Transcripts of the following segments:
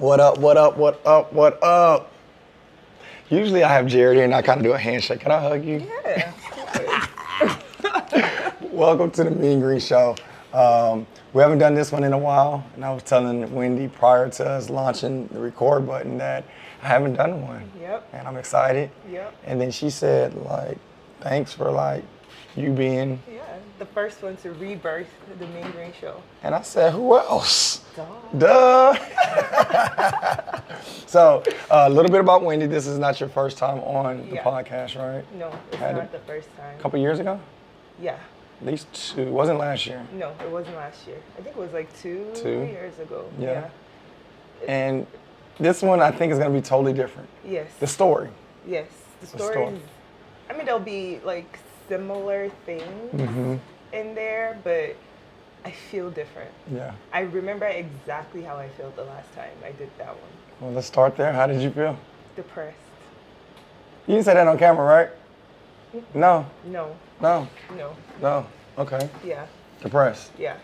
What up, what up, what up, what up? Usually I have Jared here and I kind of do a handshake. Can I hug you? Yeah. Welcome to the Mean Green Show. We haven't done this one in a while, and I was telling Wendy prior to us launching the record button that I haven't done one. Yep. And I'm excited. Yep. And then she said, thanks for you being. Yeah. The first one to rebirth the Mean Green Show. And I said, who else? Duh. So, a little bit about Wendy. This is not your first time on the podcast, right? No, it's not the first time. A couple years ago? Yeah. At least 2. It wasn't last year. No, it wasn't last year. I think it was like 2 years ago. Yeah. And this one I think is going to be totally different. Yes. The story. Yes. The story is, I mean, there'll be like similar things in there, but I feel different. Yeah. I remember exactly how I felt the last time I did that one. Well, let's start there. How did you feel? Depressed. You didn't say that on camera, right? No. No. No. No. No. Okay. Yeah. Depressed. Yeah.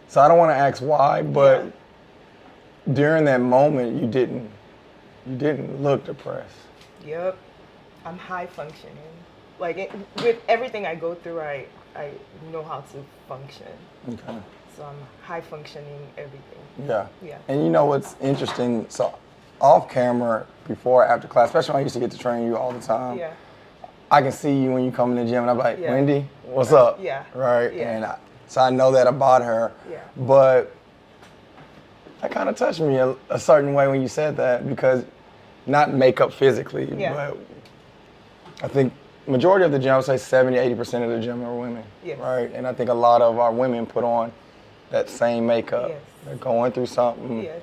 So I don't want to ask why, but during that moment, you didn't look depressed. Yep. I'm high functioning. With everything I go through, I know how to function. Okay. So I'm high functioning everything. Yeah. Yeah. And you know what's interesting? So off camera, before, after class, especially when I used to get to train you all the time. Yeah. I can see you when you come in the gym, and I'm like, Yeah. Wendy, what's up? Yeah. Right? Yeah. And so I know that about her. Yeah. But that kind of touched me a certain way when you said that, because not makeup physically, but I think majority of the gym, I would say 70, 80% of the gym are women. Yes. Right? And I think a lot of our women put on that same makeup. Yes. They're going through something, Yes.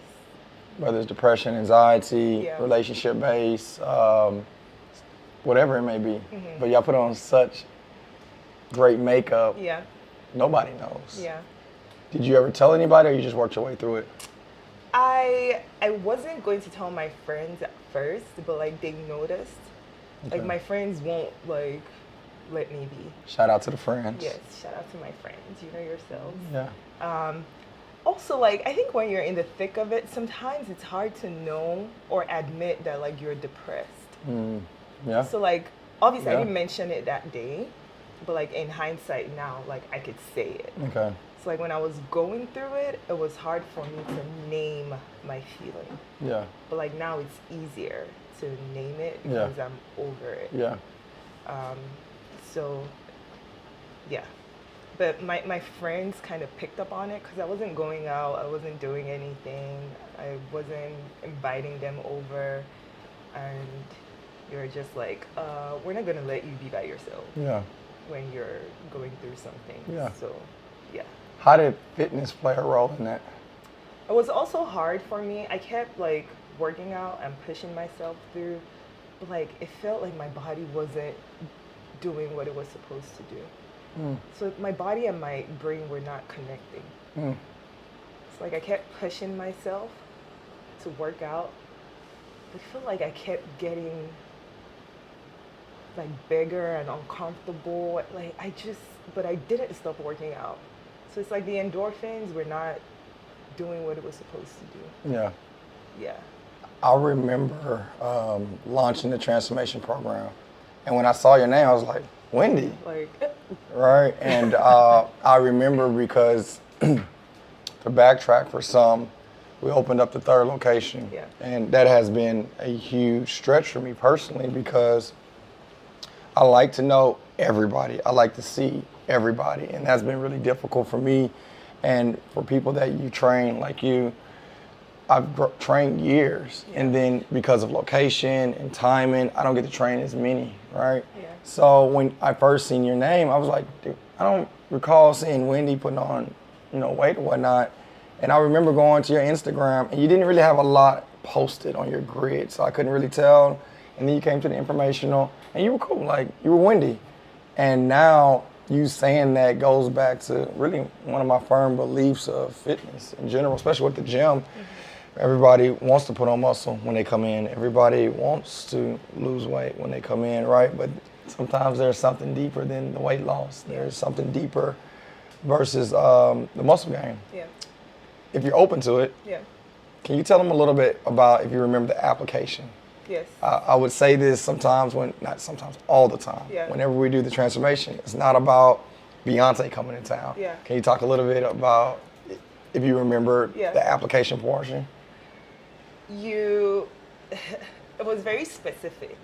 whether it's depression, anxiety, Yeah. relationship based, whatever it may be. Mm-hmm. But y'all put on such great makeup, Yeah. nobody knows. Yeah. Did you ever tell anybody, or you just worked your way through it? I wasn't going to tell my friends at first, but they noticed. Okay. My friends won't let me be. Shout out to the friends. Yes, shout out to my friends. You know yourselves. Yeah. Also, I think when you're in the thick of it, sometimes it's hard to know or admit that you're depressed. Yeah. So obviously Yeah. I didn't mention it that day, but in hindsight now, I could say it. Okay. So when I was going through it, it was hard for me to name my feeling. Yeah. But now it's easier to name it because I'm over it. Yeah. So, yeah. But my friends kind of picked up on it because I wasn't going out, I wasn't doing anything, I wasn't inviting them over, and you're just we're not gonna let you be by yourself. Yeah. When you're going through something. Yeah. So, yeah. How did fitness play a role in that? It was also hard for me. I kept working out and pushing myself through, but it felt like my body wasn't doing what it was supposed to do. So my body and my brain were not connecting. It's I kept pushing myself to work out, but I felt like I kept getting bigger and uncomfortable. But I didn't stop working out. So it's the endorphins were not doing what it was supposed to do. Yeah. Yeah. I remember launching the transformation program, and when I saw your name, I was like, Wendy. Right? And I remember because, to backtrack for some, we opened up the 3rd location. Yeah. And that has been a huge stretch for me personally, because I like to know everybody. I like to see everybody. And that's been really difficult for me. And for people that you train like you, I've trained years. Yeah. And then because of location and timing, I don't get to train as many, right? Yeah. So when I first seen your name, I was like, dude, I don't recall seeing Wendy putting on, weight or whatnot. And I remember going to your Instagram, and you didn't really have a lot posted on your grid, so I couldn't really tell. And then you came to the informational, and you were cool, you were Wendy. And now you saying that goes back to really one of my firm beliefs of fitness in general, especially with the gym. Everybody wants to put on muscle when they come in. Everybody wants to lose weight when they come in, right? But sometimes there's something deeper than the weight loss. There's something deeper versus the muscle gain. Yeah. If you're open to it, Can you tell them a little bit about, if you remember, the application? Yes. I would say this sometimes not sometimes, all the time. Yeah. Whenever we do the transformation, it's not about Beyonce coming to town. Yeah. Can you talk a little bit about, if you remember, Yeah. the application portion? It was very specific.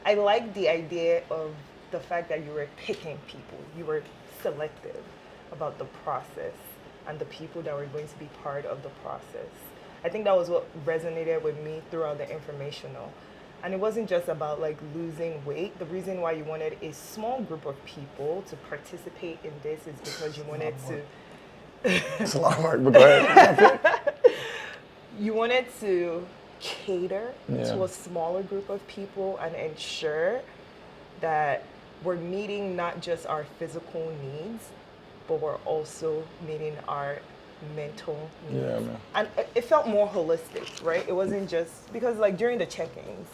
I like the idea of the fact that you were picking people. You were selective about the process and the people that were going to be part of the process. I think that was what resonated with me throughout the informational. And it wasn't just about like losing weight. The reason why you wanted a small group of people to participate in this is because you wanted to. It's a lot of work, but go ahead. You wanted to cater Yeah. to a smaller group of people and ensure that we're meeting not just our physical needs, but we're also meeting our mental needs. Yeah, man. And it felt more holistic, right? It wasn't just, because like during the check-ins,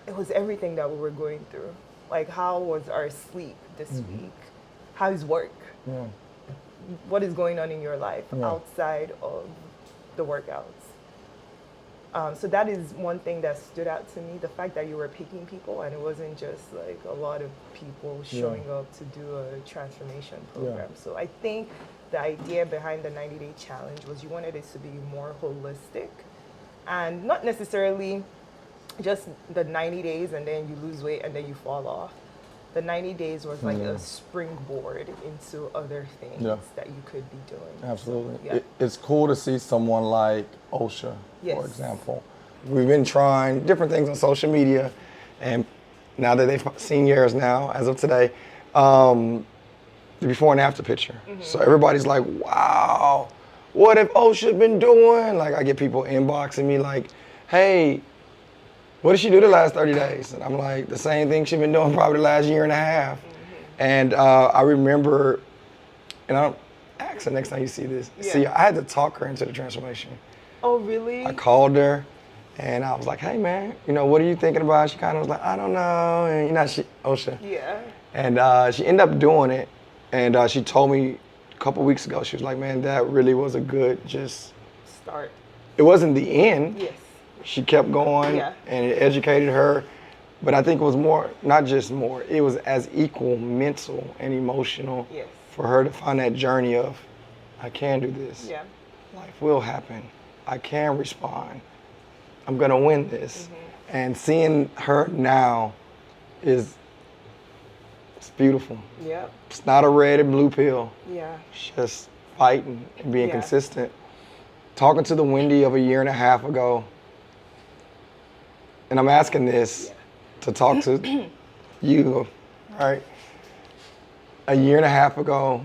it was everything that we were going through. Like, how was our sleep this week? How's work? Yeah. What is going on in your life Yeah. outside of the workouts? So that is one thing that stood out to me, the fact that you were picking people and it wasn't just like a lot of people showing up to do a transformation program. So I think the idea behind the 90-day challenge was you wanted it to be more holistic and not necessarily just the 90 days and then you lose weight and then you fall off. The 90 days was like a springboard into other things that you could be doing. Absolutely. So, It's cool to see someone like OSHA, Yes. for example. We've been trying different things on social media, and now that they've seen yours now, as of today, the before and after picture. So everybody's like, wow, what have OSHA been doing? Like, I get people inboxing me like, hey, what did she do the last 30 days? And I'm like, the same thing she's been doing probably the last year and a half. And I remember, and I'll ask her next time you see this. Yeah. See, I had to talk her into the transformation. Oh, really? I called her and I was like, hey man, what are you thinking about? She kind of was like, I don't know. And she, OSHA. Yeah. And she ended up doing it. And she told me a couple weeks ago, she was like, man, that really was a good Start. It wasn't the end. Yes. She kept going and it educated her. But I think it was more, not just more, it was as equal mental and emotional for her to find that journey of, I can do this. Yeah. Life will happen. I can respond. I'm gonna win this. And seeing her now it's beautiful. Yeah. It's not a red and blue pill. Yeah. It's just fighting and being consistent. Talking to the Wendy of a year and a half ago, and I'm asking this to talk to you, right? A year and a half ago,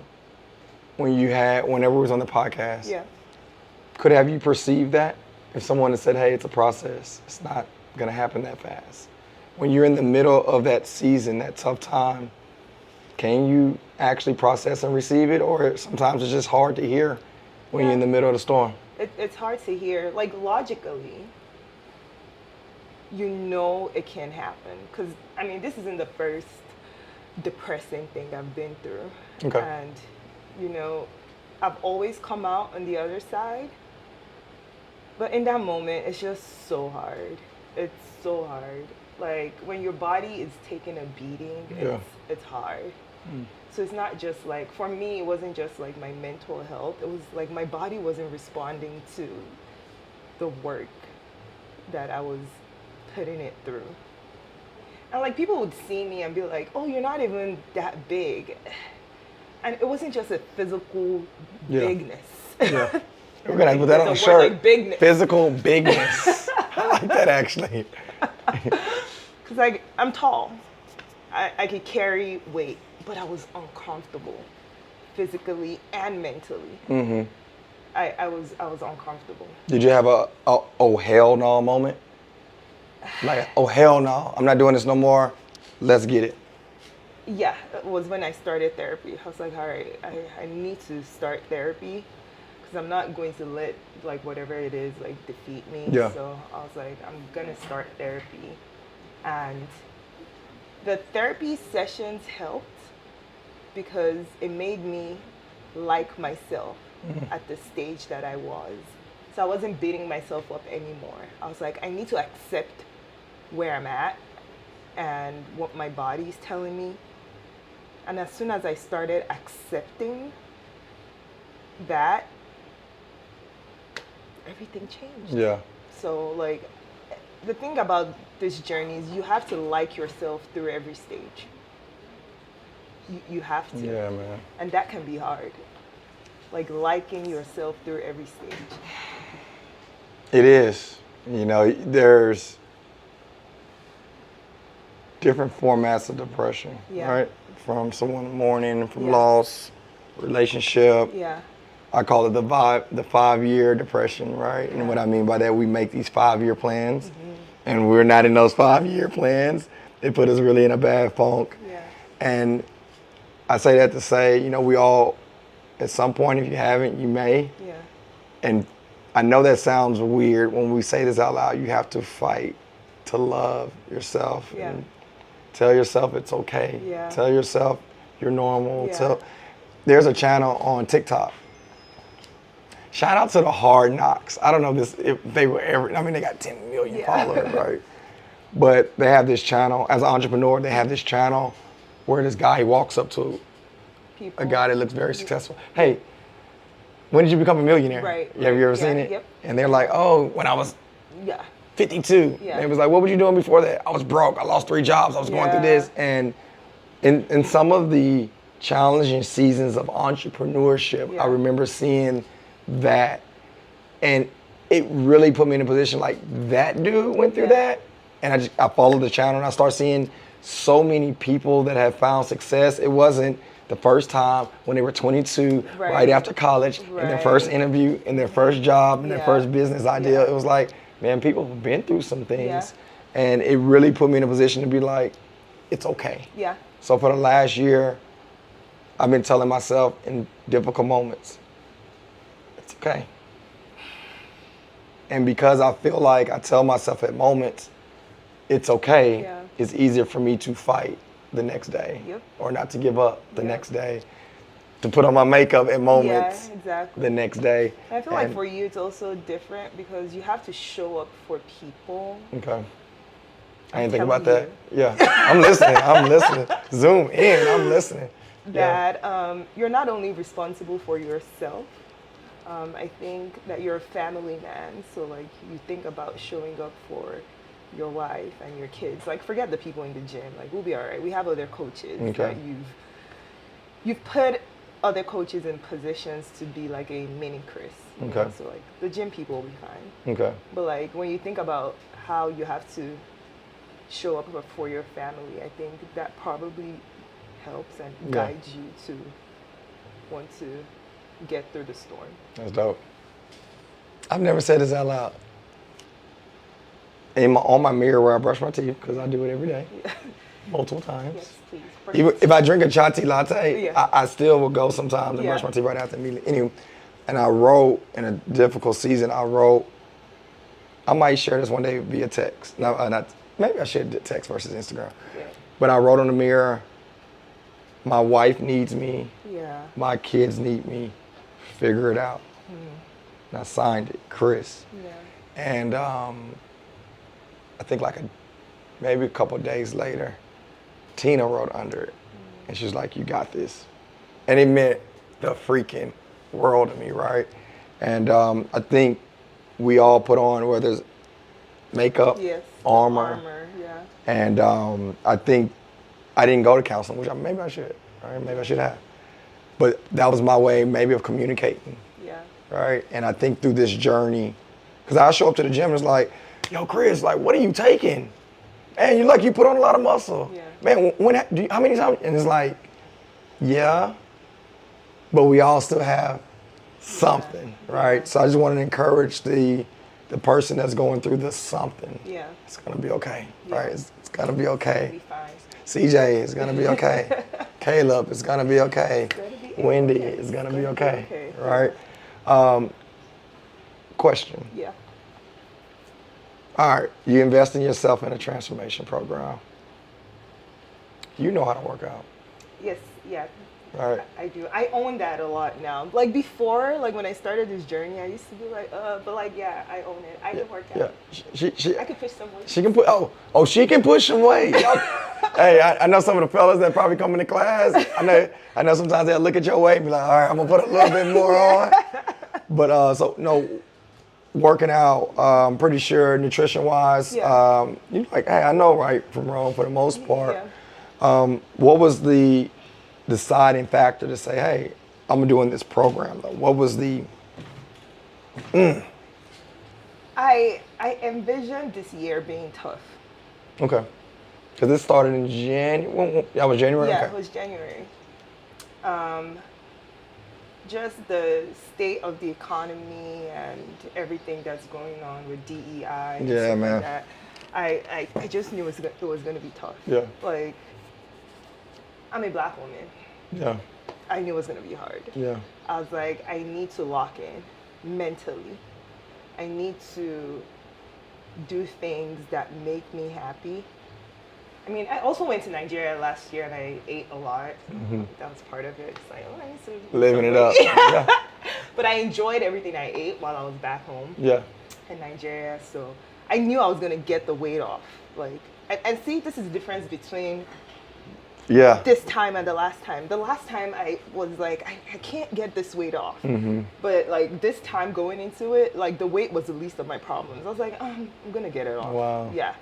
whenever it was on the podcast, have you perceived that? If someone had said, hey, it's a process, it's not gonna happen that fast. When you're in the middle of that season, that tough time, can you actually process and receive it? Or sometimes it's just hard to hear when you're in the middle of the storm? It's hard to hear. Like, logically, it can happen. Because, I mean, this isn't the first depressing thing I've been through. Okay. And, I've always come out on the other side. But in that moment, it's just so hard. It's so hard. Like, when your body is taking a beating, it's hard. So it's not just like, for me, it wasn't just like my mental health. It was like my body wasn't responding to the work that I was putting it through. And like, people would see me and be like, oh, you're not even that big. And it wasn't just a physical bigness. Yeah. We're gonna put that on a shirt. Like bigness. Physical bigness. I like that, actually. Because like, I'm tall. I could carry weight, but I was uncomfortable physically and mentally. I was uncomfortable. Did you have a oh hell no moment? Like, oh hell no, I'm not doing this no more. Let's get it. Yeah, it was when I started therapy. I was like, all right, I need to start therapy because I'm not going to let like whatever it is like defeat me. Yeah. So I was like, I'm gonna start therapy, and the therapy sessions helped because it made me like myself at the stage that I was. So I wasn't beating myself up anymore. I was like, I need to accept where I'm at and what my body's telling me. And as soon as I started accepting that, everything changed. Yeah. So like the thing about this journey is you have to like yourself through every stage. You have to. Yeah, man. And that can be hard. Like liking yourself through every stage. It is. You know, there's different formats of depression, Yeah. right? From someone mourning, from Yeah. loss, relationship. Yeah. I call it the 5-year depression, right? And what I mean by that, we make these 5-year plans, and we're not in those 5-year plans. They put us really in a bad funk. Yeah. And I say that to say, you know, we all, at some point, if you haven't, you may. Yeah. And I know that sounds weird when we say this out loud. You have to fight to love yourself. Yeah. And tell yourself it's okay. Yeah. Tell yourself you're normal. Yeah. There's a channel on TikTok. Shout out to the Hard Knocks. I don't know if they were ever, I mean, they got 10 million Yeah. followers, right? But they have this channel, as an entrepreneur, they have this channel where this guy, he walks up to People. a guy that looks very successful. Hey, when did you become a millionaire? Right. Have you ever Yeah, seen it? yep. And they're like, oh, when I was Yeah. 52. Yeah. And it was like, what were you doing before that? I was broke. I lost 3 jobs. I was going through Yeah. this. And in some of the challenging seasons of entrepreneurship, Yeah. I remember seeing that. And it really put me in a position like that dude went through Yeah. that. And I followed the channel and I started seeing so many people that have found success. It wasn't the first time when they were 22, right after college, in their Right. first interview, in their first job, in their Yeah. first business idea. Yeah. It was like, man, people have been through some things. Yeah. And it really put me in a position to be like, it's okay. Yeah. So for the last year, I've been telling myself in difficult moments, it's okay. And because I feel like I tell myself at moments, it's okay, Yeah. it's easier for me to fight the next day. Yep. Or not to give up the Yeah. next day. To put on my makeup at moments Yeah, exactly. the next day. I feel like And- for you it's also different because you have to show up for people. Okay. I ain't I'm think about that. telling Yeah. I'm listening. I'm listening. Zoom in. I'm listening. Yeah. That you're not only responsible for yourself, I think that you're a family man. So like you think about showing up for your wife and your kids. Like forget the people in the gym. Like we'll be all right. We have other coaches Okay. that you've put other coaches in positions to be like a mini Chris. you know? Okay. So like the gym people will be fine. Okay. But like when you think about how you have to show up for your family, I think that probably helps and Yeah. guides you to want to get through the storm. That's dope. I've never said this out loud. On my mirror where I brush my teeth, because I do it every day, multiple times. Yes, please. Even if I drink a chai tea latte, Yeah. I still will go sometimes and Yeah. brush my teeth right after immediately. Anyway, and I wrote in a difficult season, I might share this one day via text. No, maybe I should text versus Instagram. Yeah. But I wrote on the mirror, my wife needs me, Yeah. my kids need me, figure it out. And I signed it, Chris. Yeah. And I think maybe a couple days later, Tina wrote under it. And she's like, you got this. And it meant the freaking world to me, right? And I think we all put on, whether it's makeup, Yes. armor. Yeah. And I think I didn't go to counseling, which maybe I should, right? Maybe I should have. But that was my way maybe of communicating, Yeah. right? And I think through this journey, because I show up to the gym and it's like, yo, Chris, like, what are you taking? Man, you put on a lot of muscle. Yeah. Man, how many times? And it's like, yeah, but we all still have something, right? So I just want to encourage the person that's going through this something. Yeah. It's gonna be okay, Yeah. right? It's gonna be Be okay. fine. CJ is gonna be okay. Caleb is gonna be okay. gonna be Wendy okay. is gonna It's be gonna be okay, okay. right? Question. Yeah. All right, you invest in yourself in a transformation program. You know how to work out. Yes. Yeah. Right. I do. I own that a lot now. Like before, like when I started this journey, I used to be like, but like, yeah, I own it. I can work out. Yeah. I can push some weight. She can put. She can push some weight. Hey, I know some of the fellas that probably come into class. I know sometimes they'll look at your weight and be like, all right, I'm gonna put a little bit more on. But so no, working out. I'm pretty sure nutrition wise. Yeah. You like, hey, I know right from wrong for the most part. Yeah. What was the deciding factor to say, hey, I'm doing this program though? What was the I envisioned this year being tough. Okay. Because it started in January. That was January? Yeah, Okay. it was January. Just the state of the economy and everything that's going on with DEI. And Yeah, stuff man. Like that. I just knew it was going to be tough. Yeah. Like, I'm a black woman. Yeah. I knew it was going to be hard. Yeah. I was like, I need to lock in mentally. I need to do things that make me happy. I mean, I also went to Nigeria last year and I ate a lot. That was part of it. It's like, I need to Living it up. Yeah. But I enjoyed everything I ate while I was back home Yeah. in Nigeria. So I knew I was going to get the weight off. Like, and see, this is the difference between Yeah. this time and the last time. The last time I was like, I can't get this weight off. But like this time going into it, like the weight was the least of my problems. I was like, I'm gonna get it off. Wow. Yeah.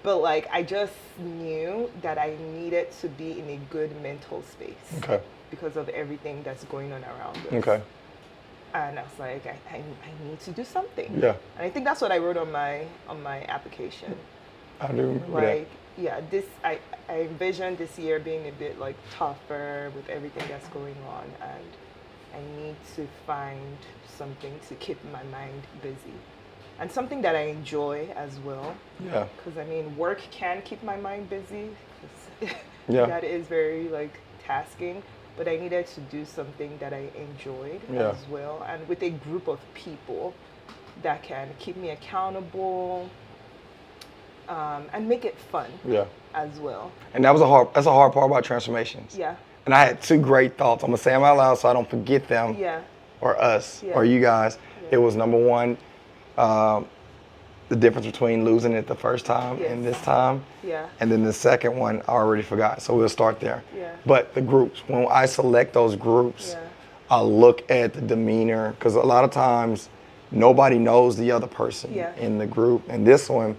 But like I just knew that I needed to be in a good mental space. Okay. Because of everything that's going on around us. Okay. And I was like, I need to do something. Yeah. And I think that's what I wrote on my application. I do remember Like, yeah, I envision this year being a bit like tougher with everything that's going on, and I need to find something to keep my mind busy and something that I enjoy as well. that. Yeah. Because I mean, work can keep my mind busy. 'Cause Yeah. that is very like tasking, but I needed to do something that I enjoyed Yeah. as well, and with a group of people that can keep me accountable. And make it fun Yeah. as well. And that's a hard part about transformations. Yeah, And I had two great thoughts. I'm gonna say them out loud so I don't forget them. yeah, Or us. Yeah. Or you guys. Yeah. It was number one, the difference between losing it the first time Yes. and this time. yeah, And then the second one, I already forgot. So we'll start there. Yeah. But the groups, when I select those groups, Yeah. I look at the demeanor, because a lot of times nobody knows the other person Yeah. in the group. And this one,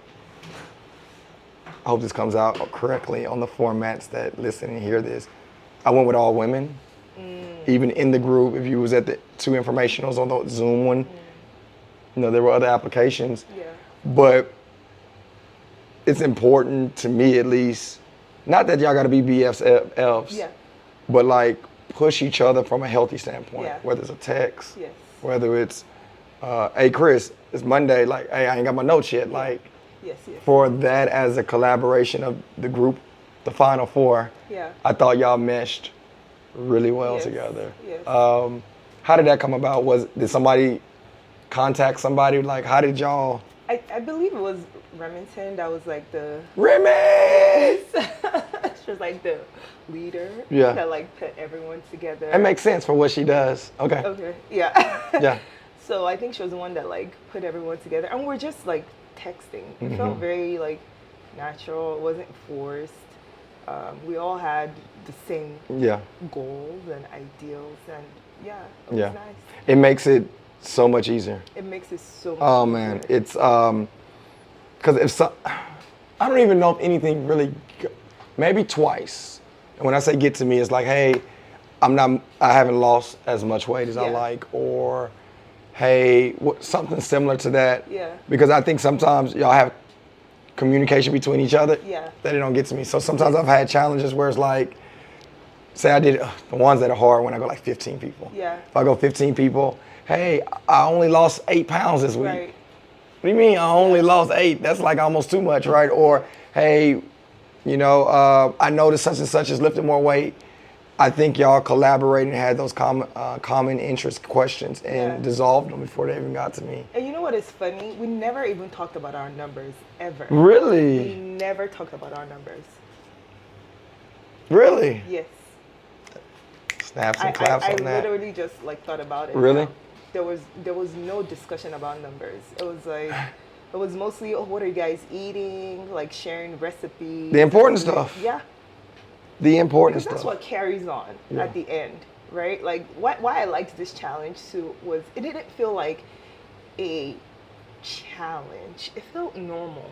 I hope this comes out correctly on the formats that listen and hear this. I went with all women. Even in the group, if you was at the two informationals on the Zoom one, you know, there were other applications. yeah, But it's important to me, at least, not that y'all gotta be BFFs, yeah, but like push each other from a healthy standpoint. Yeah. Whether it's a text, yes, whether it's, hey Chris, it's Monday, like, hey, I ain't got my notes yet. Like, yes, yes, for that as a collaboration of the group, the final four, yeah. I thought y'all meshed really well Yes, together. yes. How did that come about? Did somebody contact somebody? Like, how did y'all? I believe it was Remington that was like the Remy! she was like the leader. Yeah. That like put everyone together. It makes sense for what she does. Okay. Okay. Yeah. Yeah. So I think she was the one that like put everyone together, and we're just like texting. It Mm-hmm. felt very like natural. It wasn't forced. We all had the same Yeah. goals and ideals, and yeah, it was Yeah. nice. It makes it so much easier. It makes it so much Oh man, easier. it's because I don't even know if anything really, maybe twice. And when I say get to me, it's like, hey, I haven't lost as much weight as I Yeah. like, or hey, something similar to that. Yeah. Because I think sometimes y'all have communication between each other Yeah. that it don't get to me. So sometimes I've had challenges where it's like, say I did the ones that are hard when I go like 15 people. Yeah. If I go 15 people, hey, I only lost 8 pounds this week. Right. What do you mean I only lost 8? That's like almost too much, right? Or, hey, you know, I noticed such and such has lifted more weight. I think y'all collaborated and had those common interest questions and Yeah. dissolved them before they even got to me. And you know what is funny? We never even talked about our numbers ever. We Really? never talked about our numbers. Really? Yes. Snaps and claps I on that. literally just like thought about it. Really? There was no discussion about numbers. It was like it was mostly, oh, what are you guys eating? Like sharing recipes. The important stuff. Yeah. The important Because stuff. that's what carries on at the end, right? Like why I liked this challenge too was it didn't feel like a challenge. It felt normal.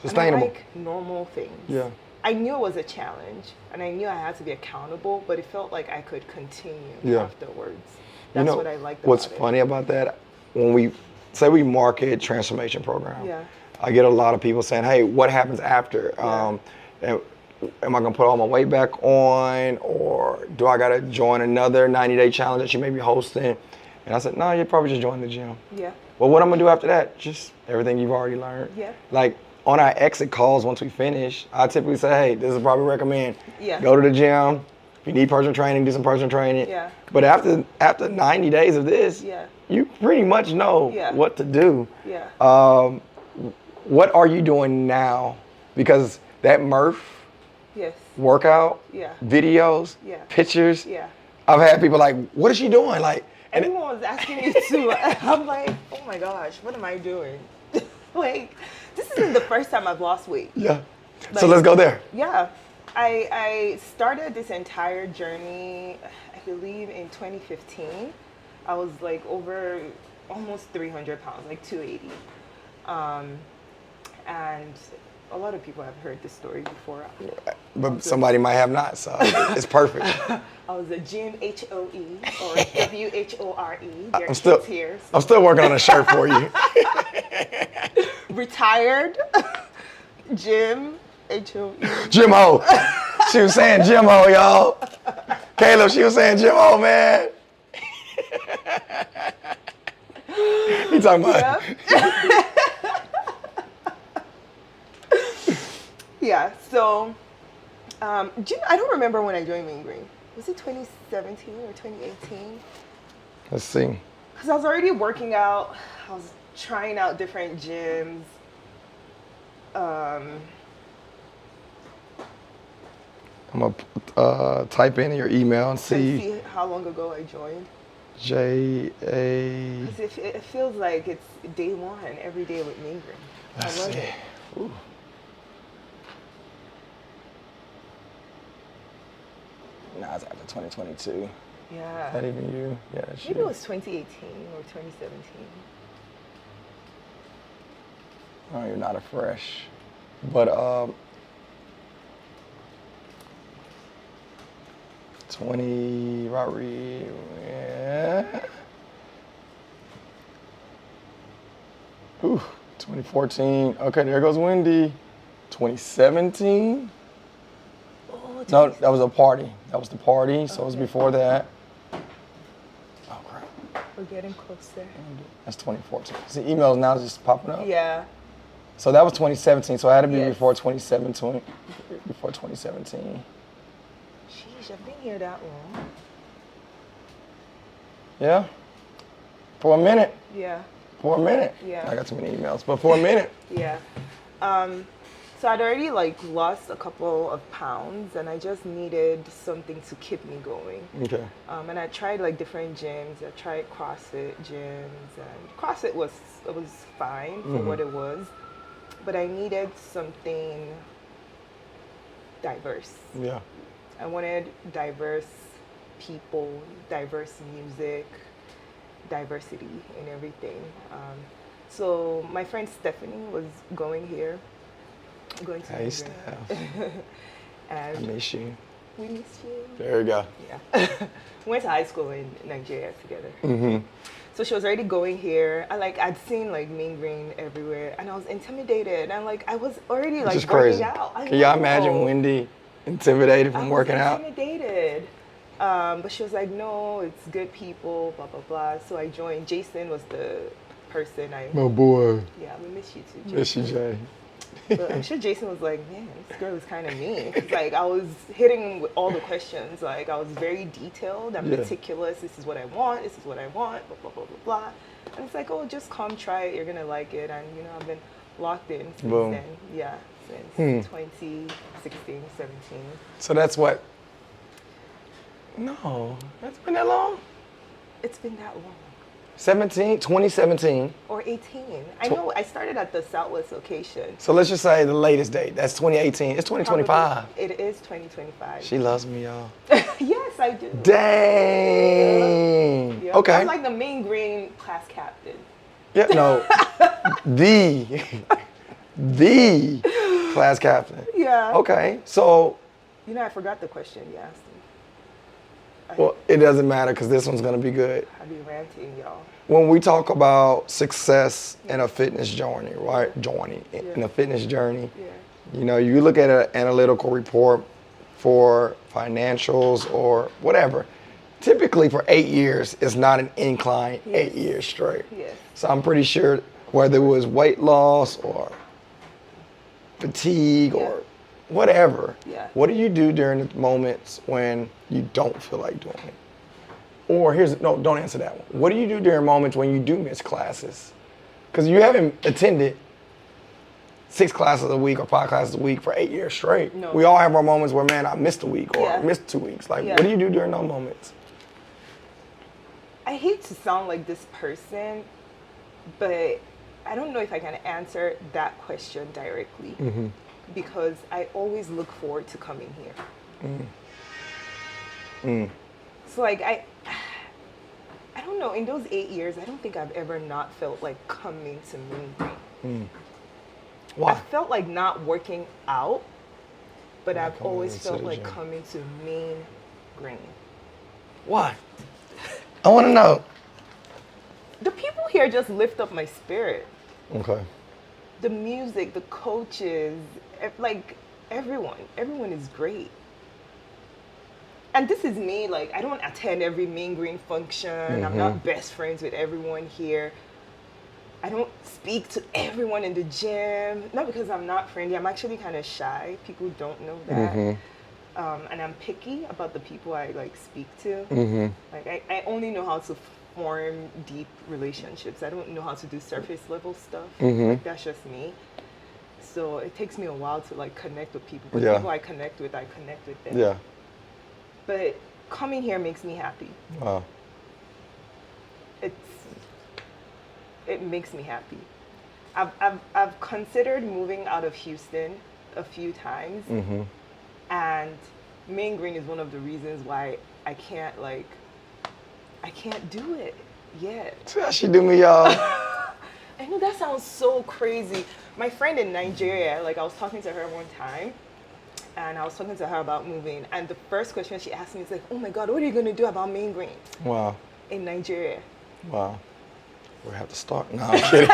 Sustainable. And I like normal things. Yeah. I knew it was a challenge and I knew I had to be accountable, but it felt like I could continue afterwards. That's what I liked about what's it. funny about that? When we say we market transformation program, Yeah. I get a lot of people saying, "Hey, what happens after? Am I gonna put all my weight back on, or do I gotta join another 90-day challenge that you may be hosting?" And I said, "No, you probably just join the gym." Yeah. Well, what I'm gonna do after that? Just everything you've already learned. Yeah. Like on our exit calls, once we finish, I typically say, "Hey, this is probably recommend. Yeah. Go to the gym. If you need personal training, do some personal training." Yeah. But after 90 days of this, you pretty much know what to do. Yeah. What are you doing now? Because that Murph workout, videos, pictures. Yeah. I've had people like, "What is she doing?" Like, everyone was asking me too. I'm like, oh my gosh, what am I doing? Like, this isn't the first time I've lost weight. Yeah. Like, so let's go there. Yeah. I started this entire journey, I believe, in 2015. I was like over almost 300 pounds, like 280. And a lot of people have heard this story before. But somebody might have not, so it's perfect. I was a gym HOE or WHORE. I'm still working on a shirt for you. Retired gym HOE. Jim Ho. She was saying Jim Ho, y'all. Caleb, she was saying Jim Ho, man. He talking about. Yeah, so I don't remember when I joined Mean Green. Was it 2017 or 2018? Let's see. Because I was already working out. I was trying out different gyms. I'm going to type in your email and see how long ago I joined. J.A. Because it feels like it's day one, every day with Mean Green. Let's see. Ooh. Nah, it's after 2022. Yeah. Is that even you? Yeah, that's Maybe you. it was 2018 or 2017. Oh, you're not a fresh. But 20 Rodriguez. Yeah. Ooh, 2014. Okay, there goes Wendy. 2017. No, that was a party. That was the party, so it was before that. Oh, crap. We're getting closer. That's 2014. See, emails now just popping up. Yeah. So that was 2017, so it had to be before 2017. Before 2017. Sheesh, I've been here that long. Yeah? For a minute. Yeah. For a minute. Yeah. I got too many emails, but for a minute. Yeah. So I'd already lost a couple of pounds and I just needed something to keep me going. Okay. And I tried different gyms. I tried CrossFit gyms and CrossFit was fine for what it was, but I needed something diverse. Yeah. I wanted diverse people, diverse music, diversity in everything. So my friend Stephanie was going here. Going to Hey, Steph. and I miss you. we miss you. There you go. Yeah. We went to high school in Nigeria together. Mm-hmm. So she was already going here. I'd seen Mean Green everywhere, and I was intimidated. And I was already Just working crazy. out. Can y'all imagine Wendy intimidated from working out? Intimidated. But she was like, no, it's good people, blah blah blah. So I joined. Jason was the person My boy. Yeah, we miss you too, Jason. Miss you, Jay. But I'm sure Jason was like, man, this girl is kind of mean. 'Cause, I was hitting him with all the questions. I was very detailed. I'm meticulous. This is what I want. This is what I want. Blah, blah, blah, blah, blah. And it's like, oh, just come try it. You're going to like it. And, I've been locked in since then. Yeah, since 2016, 17. So that's what No, that's been that long. It's been that long. 2017. Or 18. I know I started at the Southwest location. So let's just say the latest date. That's 2018. It's 2025. Probably, it is 2025. She loves me, y'all. Yes, I do. Dang. Yeah. Okay. I'm like the main green class captain. Yeah, no. the class captain. Yeah. Okay. So, You know, I forgot the question you asked me. well, it doesn't matter because this one's going to be good. I be ranting, y'all. When we talk about success in a fitness journey, right? In a fitness journey, Yeah. you know, you look at an analytical report for financials or whatever. Typically for 8 years, it's not an incline 8 years straight. Yes. So I'm pretty sure whether it was weight loss or fatigue or whatever, what do you do during the moments when you don't feel like doing it? Or don't answer that one. What do you do during moments when you do miss classes? Because you haven't attended 6 classes a week or 5 classes a week for 8 years straight. No. We all have our moments where, man, I missed a week or missed 2 weeks. Like, what do you do during those moments? I hate to sound like this person, but I don't know if I can answer that question directly. Because I always look forward to coming here. So like I don't know, in those 8 years, I don't think I've ever not felt like coming to Mean Green. Why? I felt like not working out, but Not I've coming always into felt the like gym. coming to Mean Green. Why? I want to know. The people here just lift up my spirit. Okay. The music, the coaches, like everyone is great. And this is me, like I don't attend every Mean Green function. I'm not best friends with everyone here. I don't speak to everyone in the gym. Not because I'm not friendly, I'm actually kind of shy. People don't know that. And I'm picky about the people I like speak to. Like I only know how to form deep relationships. I don't know how to do surface level stuff. Like that's just me. So it takes me a while to like connect with people. But people I connect with them. Yeah. But coming here makes me happy. Wow. It makes me happy. I've considered moving out of Houston a few times, and Mean Green is one of the reasons why I can't do it yet. See how she do me, y'all. I know that sounds so crazy. My friend in Nigeria, like I was talking to her one time, and I was talking to her about moving, and the first question she asked me is like, "Oh my God, what are you gonna do about Mean Green?" Wow. In Nigeria. Wow. We have to start. No, I'm kidding.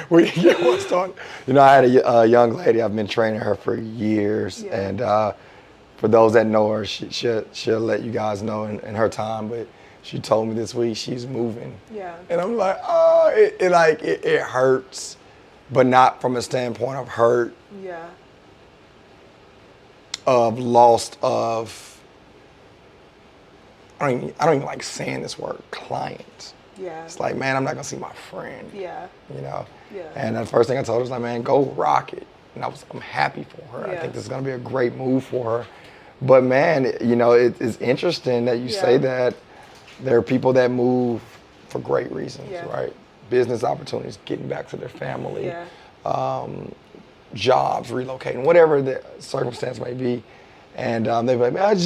we want to start. You know, I had a young lady. I've been training her for years, and for those that know her, she'll let you guys know in her time. But she told me this week she's moving. Yeah. And I'm like, oh, it hurts, but not from a standpoint of hurt. Yeah. Of lost of. I don't even like saying this word, client. Yeah. It's like, man, I'm not gonna see my friend. Yeah. You know? Yeah. And the first thing I told her was like, man, go rock it. And I'm happy for her. Yeah. I think this is gonna be a great move for her. But man, you know, it's interesting that you say that there are people that move for great reasons, right? Business opportunities, getting back to their family, jobs, relocating, whatever the circumstance may be. And they're like, man,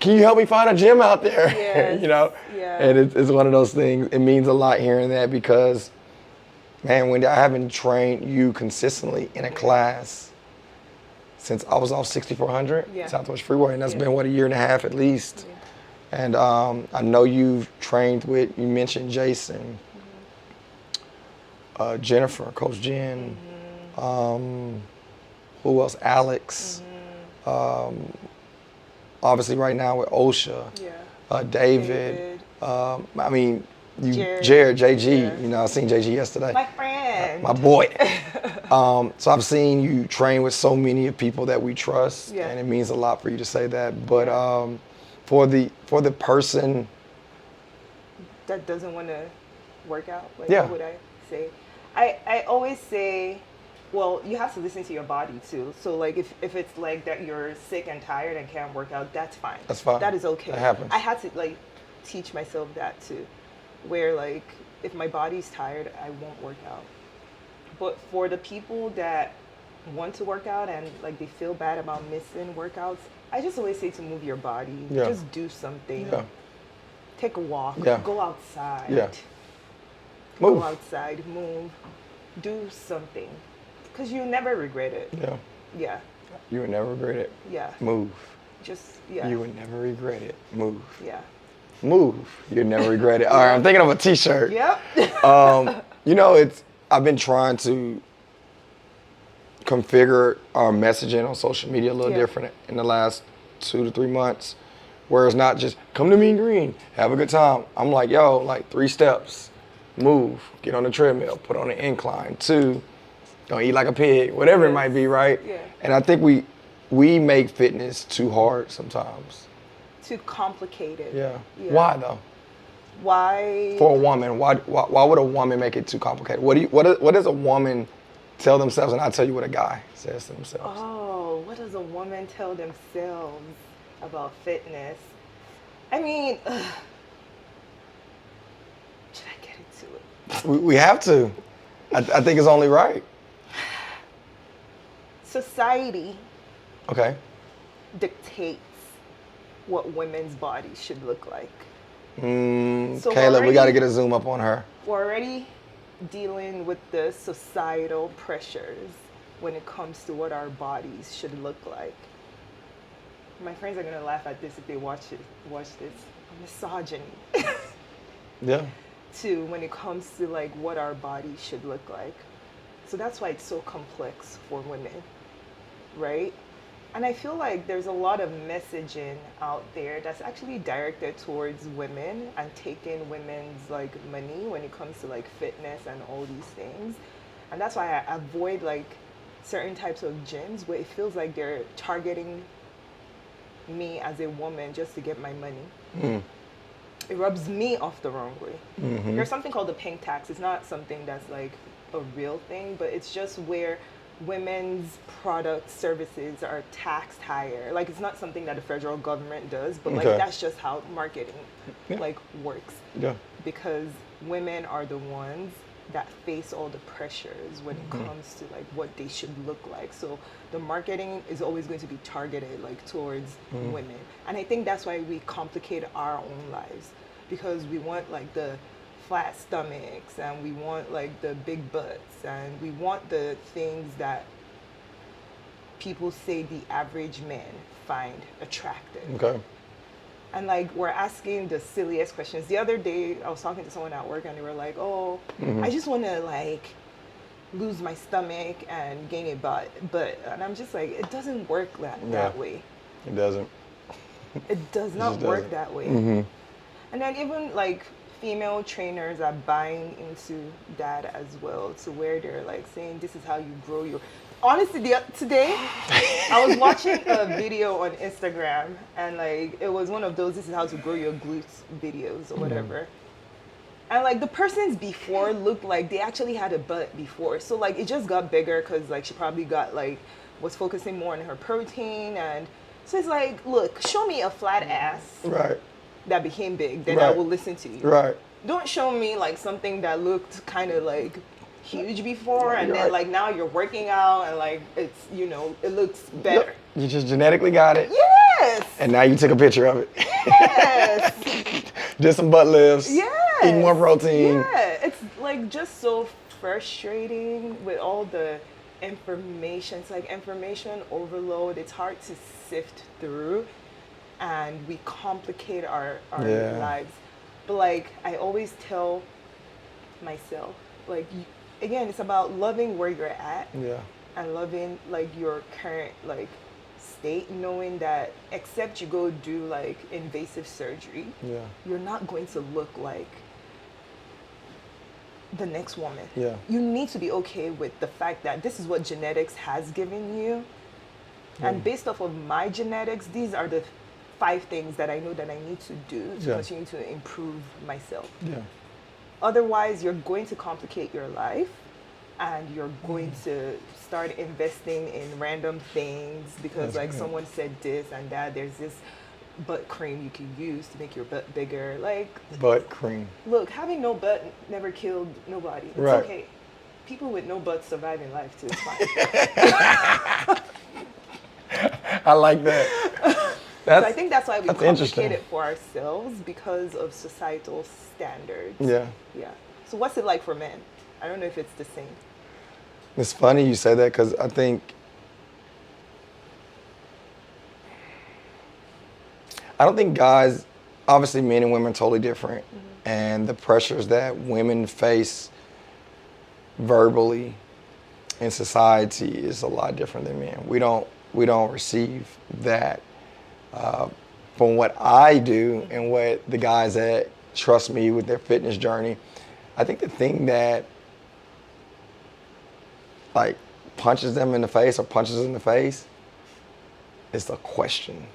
can you help me find a gym out there? Yes. You know? Yeah. And it's one of those things, it means a lot hearing that because, man, Wendy, I haven't trained you consistently in a class since I was off 6400 Southwest Freeway, and that's been, what, a year and a half at least. Yeah. And I know you've trained with, you mentioned Jason, Jennifer, Coach Jen, who else? Alex. Obviously right now with OSHA, David. I mean, Jared, JG, you know, I seen JG yesterday. My friend. My boy. So I've seen you train with so many people that we trust, and it means a lot for you to say that. But for the person that doesn't want to work out, like what would I say? I always say well, you have to listen to your body too. So like if it's like that you're sick and tired and can't work out, that's fine. That's fine. That is okay. That happens. I had to like teach myself that too. Where like if my body's tired, I won't work out. But for the people that want to work out and like they feel bad about missing workouts, I just always say to move your body. Yeah. Just do something. Yeah. Take a walk. Yeah. Go outside. Yeah. Go Move. outside. Move. Do something. Because you never regret it. Yeah. Yeah. You would never regret it. Yeah. Move. Just, yeah. You would never regret it. Move. Yeah. Move. You'd never regret it. All right, I'm thinking of a t-shirt. Yep. You know, I've been trying to configure our messaging on social media a little different in the last 2 to 3 months, where it's not just come to Mean Green, have a good time. I'm like, yo, like 3 steps, move, get on the treadmill, put on the incline. 2, don't eat like a pig, whatever it might be, right? Yeah. And I think we make fitness too hard sometimes. Too complicated. Yeah. Why though? Why? For a woman, why would a woman make it too complicated? What does a woman tell themselves, and I'll tell you what a guy says to themselves. Oh, what does a woman tell themselves about fitness? I mean, should I get into it? We have to. I think it's only right. Society Okay. dictates what women's bodies should look like. So Kayla, we got to get a zoom up on her. We're already dealing with the societal pressures when it comes to what our bodies should look like. My friends are gonna laugh at this if they watch this. Misogyny. Yeah. Too, when it comes to like what our bodies should look like. So that's why it's so complex for women, right? And I feel like there's a lot of messaging out there that's actually directed towards women and taking women's like money when it comes to like fitness and all these things. And that's why I avoid like certain types of gyms where it feels like they're targeting me as a woman just to get my money. It rubs me off the wrong way. There's something called the pink tax. It's not something that's like a real thing, but it's just where women's product services are taxed higher. Like it's not something that the federal government does, but like that's just how marketing like works. Yeah. Because women are the ones that face all the pressures when it comes to like what they should look like. So the marketing is always going to be targeted like towards women. And I think that's why we complicate our own lives, because we want like the flat stomachs and we want like the big butts and we want the things that people say the average man find attractive. Okay. And like we're asking the silliest questions. The other day I was talking to someone at work and they were like, oh, I just want to like lose my stomach and gain a butt. And I'm just like, it doesn't work that way. It doesn't. It does not work that way. And then even like female trainers are buying into that as well, to where they're like saying this is how you grow your. Honestly, today I was watching a video on Instagram and like it was one of those this is how to grow your glutes videos or whatever. And like the person's before looked like they actually had a butt before. So like it just got bigger because like she probably got like was focusing more on her protein. And so it's like, look, show me a flat ass that became big, then I will listen to you. Right. Don't show me like something that looked kind of like huge before and then like now you're working out and like it's, you know, it looks better. You just genetically got it. Yes. And now you took a picture of it. Yes. Did some butt lifts. Yes. Eating more protein. Yeah. It's like just so frustrating with all the information. It's like information overload. It's hard to sift through and we complicate our lives. But like I always tell myself, like again, it's about loving where you're at and loving like your current like state, knowing that except you go do like invasive surgery, you're not going to look like the next woman. You need to be okay with the fact that this is what genetics has given you. And based off of my genetics, these are the 5 things that I know that I need to do to continue to improve myself. Otherwise, you're going to complicate your life and you're going to start investing in random things because That's like good. someone said this and that. There's this butt cream you can use to make your butt bigger. Like, Butt cream. look, having no butt never killed nobody. It's Right. okay. People with no butt survive in life too. It's fine. I like that. So I think that's why we that's complicate interesting. it for ourselves because of societal standards. Yeah. Yeah. So what's it like for men? I don't know if it's the same. It's funny you say that because I don't think guys, obviously men and women are totally different. And the pressures that women face verbally in society is a lot different than men. We don't receive that. From what I do and what the guys that trust me with their fitness journey, I think the thing that like punches them in the face or punches in the face is the question.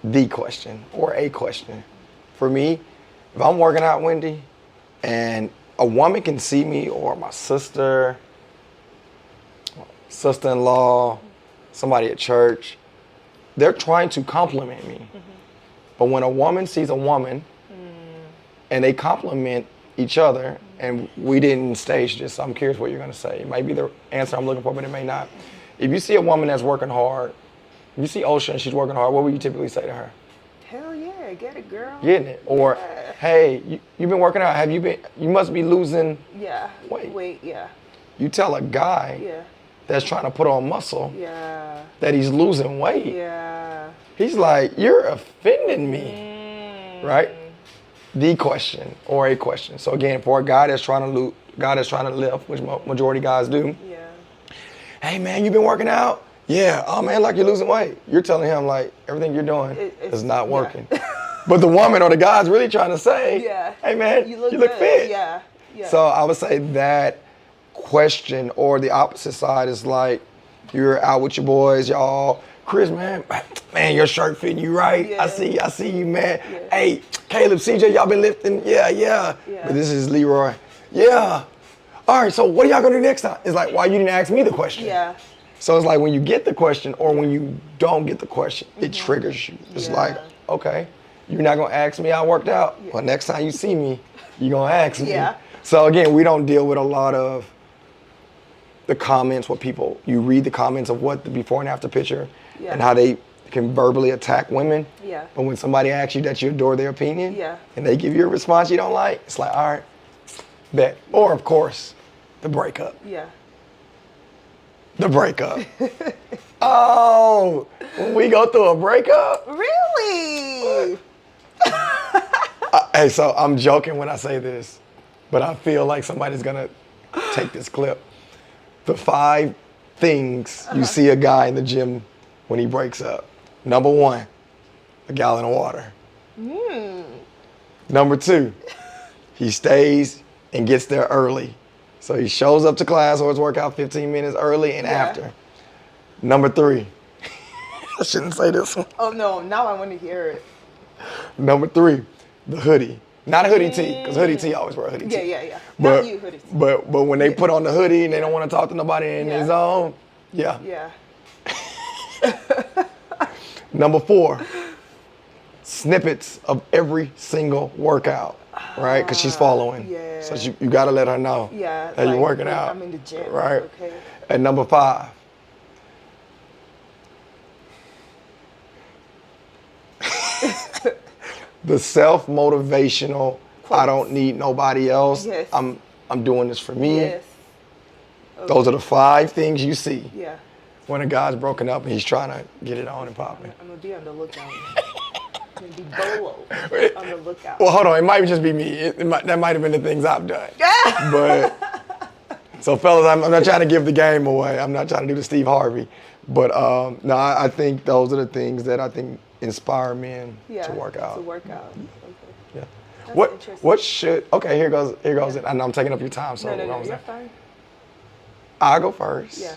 The question or a question. For me, if I'm working out, Wendy, and a woman can see me or my sister-in-law, somebody at church, they're trying to compliment me. But when a woman sees a woman and they compliment each other, and we didn't stage this, so I'm curious what you're gonna say. It might be the answer I'm looking for, but it may not. If you see a woman that's working hard, if you see Ocean and she's working hard, what would you typically say to her? Hell yeah, get it, girl. Getting it. Or, Yeah. hey, you've been working out, you must be losing Yeah. weight. Yeah. You tell a guy Yeah. that's trying to put on muscle Yeah. that he's losing weight. Yeah. He's like, you're offending me, right? The question or a question. So again, for a guy that's trying to lift, which majority guys do. Yeah. Hey man, you been working out? Yeah. Oh man, like you're losing weight. You're telling him like everything you're doing is not yeah. working. But the woman or the guy's really trying to say, Yeah. hey man, you look good. fit. Yeah. Yeah. So I would say that question or the opposite side is like you're out with your boys, y'all. Chris, man, your shirt fitting you right. Yeah. I see you, man. Yeah. Hey, Caleb, CJ, y'all been lifting? Yeah. Yeah. But this is Leroy. Yeah. All right, so what are y'all gonna do next time? It's like, why you didn't ask me the question? Yeah. So it's like when you get the question or when you don't get the question, it triggers you. It's Yeah. like, okay, you're not gonna ask me how I worked out? Yeah. Well, next time you see me, you're gonna ask me. Yeah. So again, we don't deal with a lot of the comments, you read the comments of what the before and after picture Yeah. and how they can verbally attack women. Yeah. But when somebody asks you that you adore their opinion Yeah. and they give you a response you don't like, it's like, all right, bet. Or of course, the breakup. Yeah. The breakup. Oh, when we go through a breakup? Really? Hey, so I'm joking when I say this, but I feel like somebody's gonna take this clip. The 5 things you see a guy in the gym when he breaks up. Number 1, a gallon of water. Number 2, he stays and gets there early. So he shows up to class or his workout 15 minutes early and after. Number 3, I shouldn't say this one. Oh no, now I want to hear it. Number 3, the hoodie. Not a hoodie tee, because hoodie tee always wear a hoodie tee. Yeah. But, Not you, hoodie. but when they put on the hoodie and they don't want to talk to nobody in their zone, yeah. Yeah. Number 4, snippets of every single workout, right? Because she's following. Yeah. So you got to let her know Yeah. that you're like, working look, out. I'm in the gym. Right. Okay. And number 5, the self-motivational, I don't need nobody else. Yes. I'm doing this for me. Yes. Those are the 5 things you see Yeah. when a guy's broken up and he's trying to get it on and popping. I'm gonna be on the lookout. I'm gonna be bolo on the lookout. Well, hold on. It might just be me. That might have been the things I've done. But so, fellas, I'm not trying to give the game away. I'm not trying to do the Steve Harvey. But no, I think those are the things that I think inspire men to work out. To work out. Okay. Yeah. That's interesting. What should? Okay, here goes. It. I know I'm taking up your time. So No, you're fine. I'll go first. Yeah.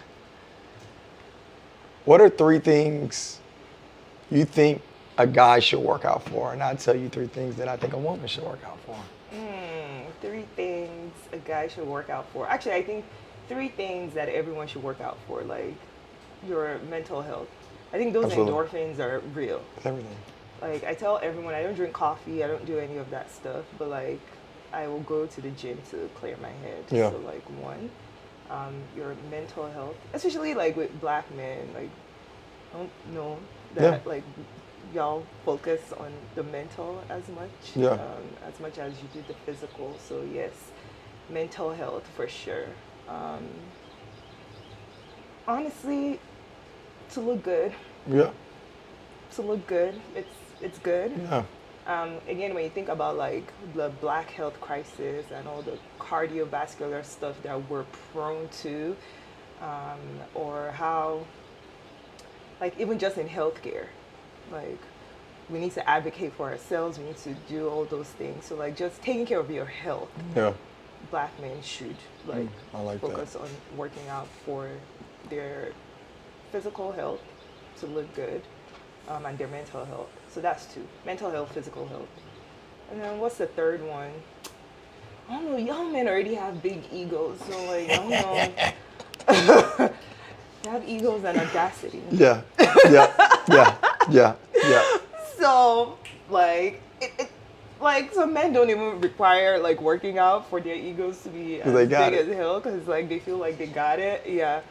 What are 3 things you think a guy should work out for? And I'll tell you 3 things that I think a woman should work out for. 3 things a guy should work out for. Actually, I think 3 things that everyone should work out for, like your mental health. I think those Absolutely. endorphins are real. Everything. Like I tell everyone, I don't drink coffee, I don't do any of that stuff, but like I will go to the gym to clear my head. Yeah. So like one, your mental health, especially like with black men, like I don't know that like y'all focus on the mental as much as you do the physical. So yes, mental health for sure. Honestly, to look good. Yeah. To look good, it's good. Yeah. Again, when you think about like the black health crisis and all the cardiovascular stuff that we're prone to, or how, like even just in healthcare, like we need to advocate for ourselves, we need to do all those things. So like just taking care of your health, Yeah. black men should like, I like focus on working out for their physical health to look good, and their mental health. So that's 2. Mental health, physical health. And then what's the third one? I don't know, y'all men already have big egos, so like, I don't know. They have egos and audacity. Yeah. Yeah. So, like, like some men don't even require like working out for their egos to be as big as hell, because like they feel like they got it. Yeah.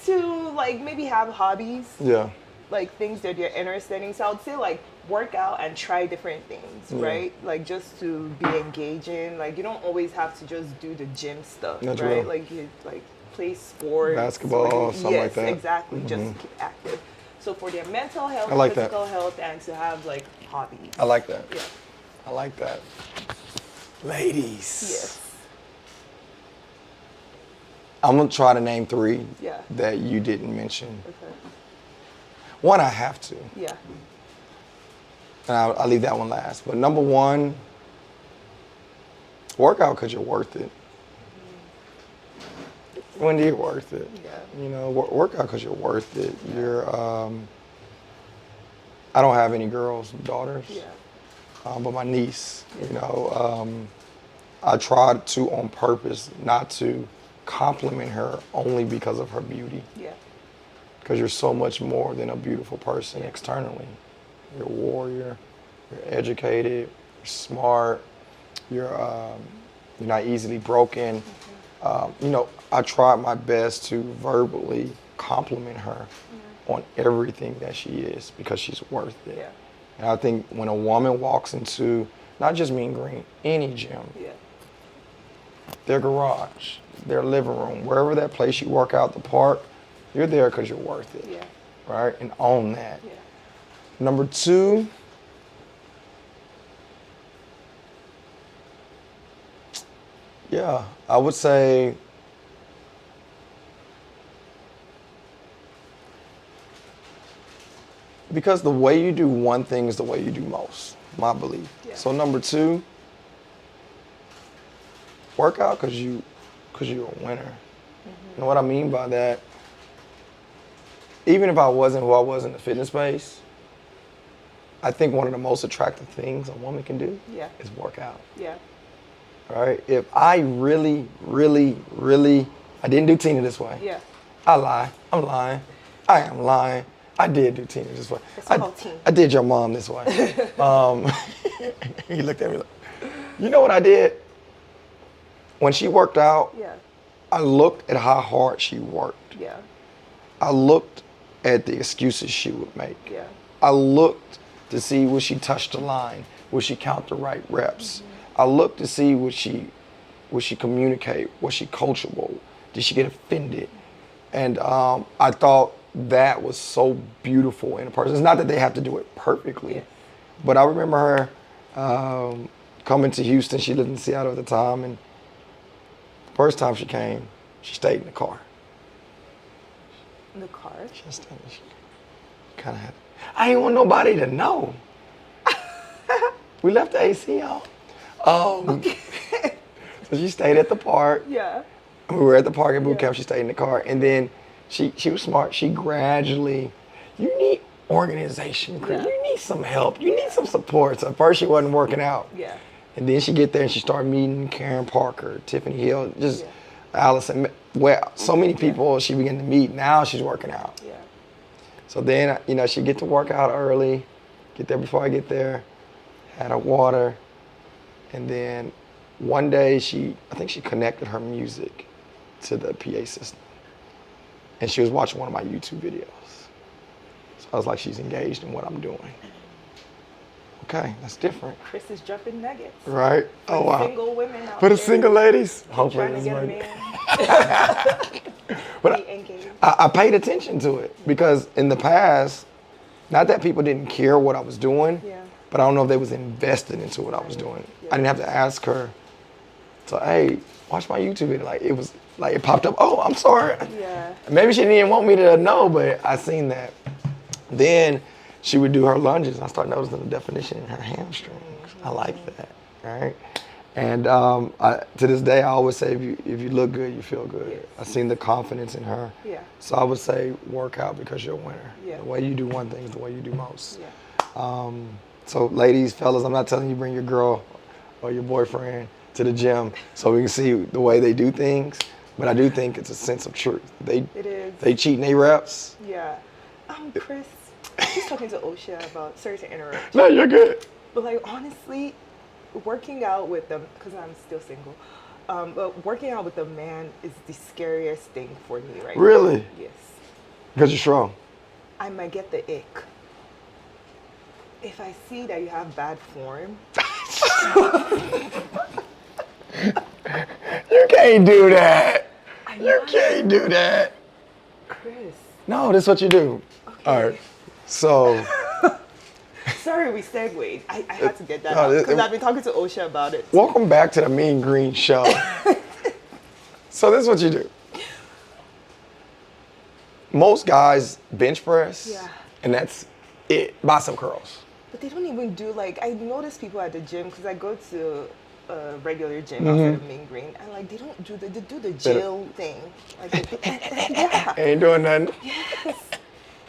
To like maybe have hobbies. Yeah. Like things that you're interested in. So I would say like work out and try different things, right? Like just to be engaging. Like you don't always have to just do the gym stuff, That's right? real. Like you like play sports, basketball, something like that. Yes, exactly. Just keep active. So for their mental health, like physical health, and to have like hobbies. I like that. Yeah. I like that. Ladies. Yes. I'm gonna try to name 3 Yeah. that you didn't mention. Okay. One, I have to. Yeah. And I'll leave that one last. But number 1, work out because you're worth it. Wendy, you're worth it. Yeah. You know, work out because you're worth it. You're, I don't have any girls, daughters. Yeah. But my niece, you know, I tried to on purpose not to compliment her only because of her beauty. Yeah. Because you're so much more than a beautiful person externally. You're a warrior, you're educated, you're smart, you're not easily broken. You know, I tried my best to verbally compliment her on everything that she is because she's worth it. Yeah. And I think when a woman walks into, not just Mean Green, any gym, Yeah. their garage, their living room, wherever that place you work out, the park, you're there because you're worth it. Yeah. Right? And own that. Yeah. Number 2, yeah, I would say because the way you do one thing is the way you do most, my belief. Yeah. So number 2, work out because you're a winner. You know what I mean by that? Even if I wasn't who I was in the fitness space, I think one of the most attractive things a woman can do is work out. Yeah. Right? If I really, I didn't do Tina this way. Yeah. I lie. I'm lying. I am lying. I did do Tina this way. It's called Tina. I did your mom this way. He looked at me like, you know what I did? When she worked out, Yeah. I looked at how hard she worked. Yeah. I looked at the excuses she would make. Yeah. I looked to see would she touch the line? Would she count the right reps? I looked to see would she communicate? Was she coachable? Did she get offended? And I thought that was so beautiful in a person. It's not that they have to do it perfectly, but I remember her coming to Houston. She lived in Seattle at the time, and the first time she came, she stayed in the car. In the car? She kind of had. I didn't want nobody to know. We left the AC on. So she stayed at the park. Yeah. We were at the park at boot camp. She stayed in the car, and then she was smart. She gradually, you need organization, Chris. You need some help. You need some support. So at first she wasn't working out. Yeah. And then she get there and she start meeting Karen Parker, Tiffany Hill, just Allison. Well, so many people she began to meet. Now she's working out. Yeah. So then, you know, she get to work out early, get there before I get there, had her water, and then one day I think she connected her music to the PA system. And she was watching one of my YouTube videos. So I was like, she's engaged in what I'm doing. Okay, that's different. Chris is dropping nuggets. Right? For Oh, wow. Single women out For the there single ladies. Hopefully trying to this get a might- man. But Be engaged. I paid attention to it because in the past, not that people didn't care what I was doing, Yeah. but I don't know if they was invested into what I was doing. Yeah. I didn't have to ask her, so, hey, watch my YouTube video. Like, it popped up, oh, I'm sorry. Yeah. Maybe she didn't even want me to know, but I seen that. Then she would do her lunges, and I started noticing the definition in her hamstrings. I like that, right? And to this day, I always say, if you look good, you feel good. Yes. I seen the confidence in her. Yeah. So I would say, work out because you're a winner. Yeah. The way you do one thing is the way you do most. Yeah. So ladies, fellas, I'm not telling you bring your girl or your boyfriend to the gym so we can see the way they do things, but I do think it's a sense of truth. It is. They cheat in their reps. Yeah. Chris, I was just talking to Osha about, sorry to interrupt. No, you're good. But like honestly, working out with them, because I'm still single, but working out with a man is the scariest thing for me right Really? now. Yes. Because you're strong. I might get the ick. If I see that you have bad form, You can't do that. I You might. can't do that. Chris. No, this is what you do. Okay. All right. So, Sorry, we segued. I had to get that No, out it- because I've been talking to Osha about it. welcome back to the Mean Green Show. So this is what you do. Most guys bench press, Yeah. and that's it. Bicep curls. But they don't even do like, I notice people at the gym because I go to a regular gym Mm-hmm. outside of Main Green and like they don't do they do the Jill thing. Like yeah. Ain't doing nothing. Yes.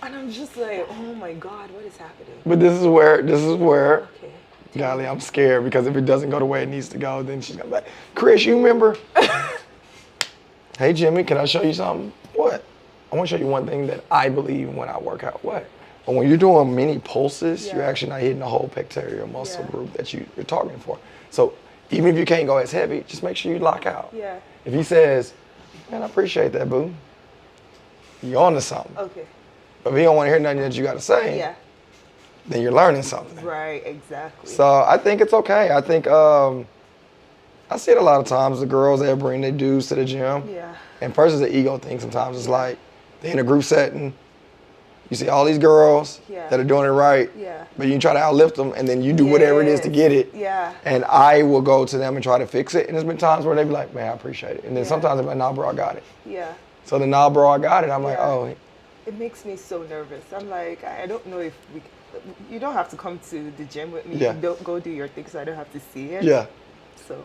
And I'm just like, oh my God, what is happening? But this is where, Okay. golly, I'm scared because if it doesn't go the way it needs to go, then she's gonna be like, Chris, you remember? Hey Jimmy, can I show you something? What? I want to show you one thing that I believe when I work out. What? But when you're doing mini pulses, you're Yeah. actually not hitting the whole pectoral muscle Yeah. group that you're targeting for. So even if you can't go as heavy, just make sure you lock out. Yeah. If he says, man, I appreciate that, boo, you're on to something. Okay. But if he don't want to hear nothing that you got to say, Yeah. then you're learning something. Right, exactly. So I think it's okay. I think I see it a lot of times. The girls that bring their dudes to the gym. Yeah. And first it's an ego thing. Sometimes it's like they're in a group setting. You see all these girls Yeah. that are doing it right. Yeah. But you try to outlift them, and then you do whatever it is to Yes. get it. Yeah. And I will go to them and try to fix it. And there's been times where they be like, man, I appreciate it. And then Yeah. sometimes they're like, nah, bro, I got it. Yeah. So the nah, bro, I got it. I'm like, Yeah. oh, It makes me so nervous. I'm like, I don't know if you don't have to come to the gym with me. Yeah. Don't go do your thing so I don't have to see it. yeah. So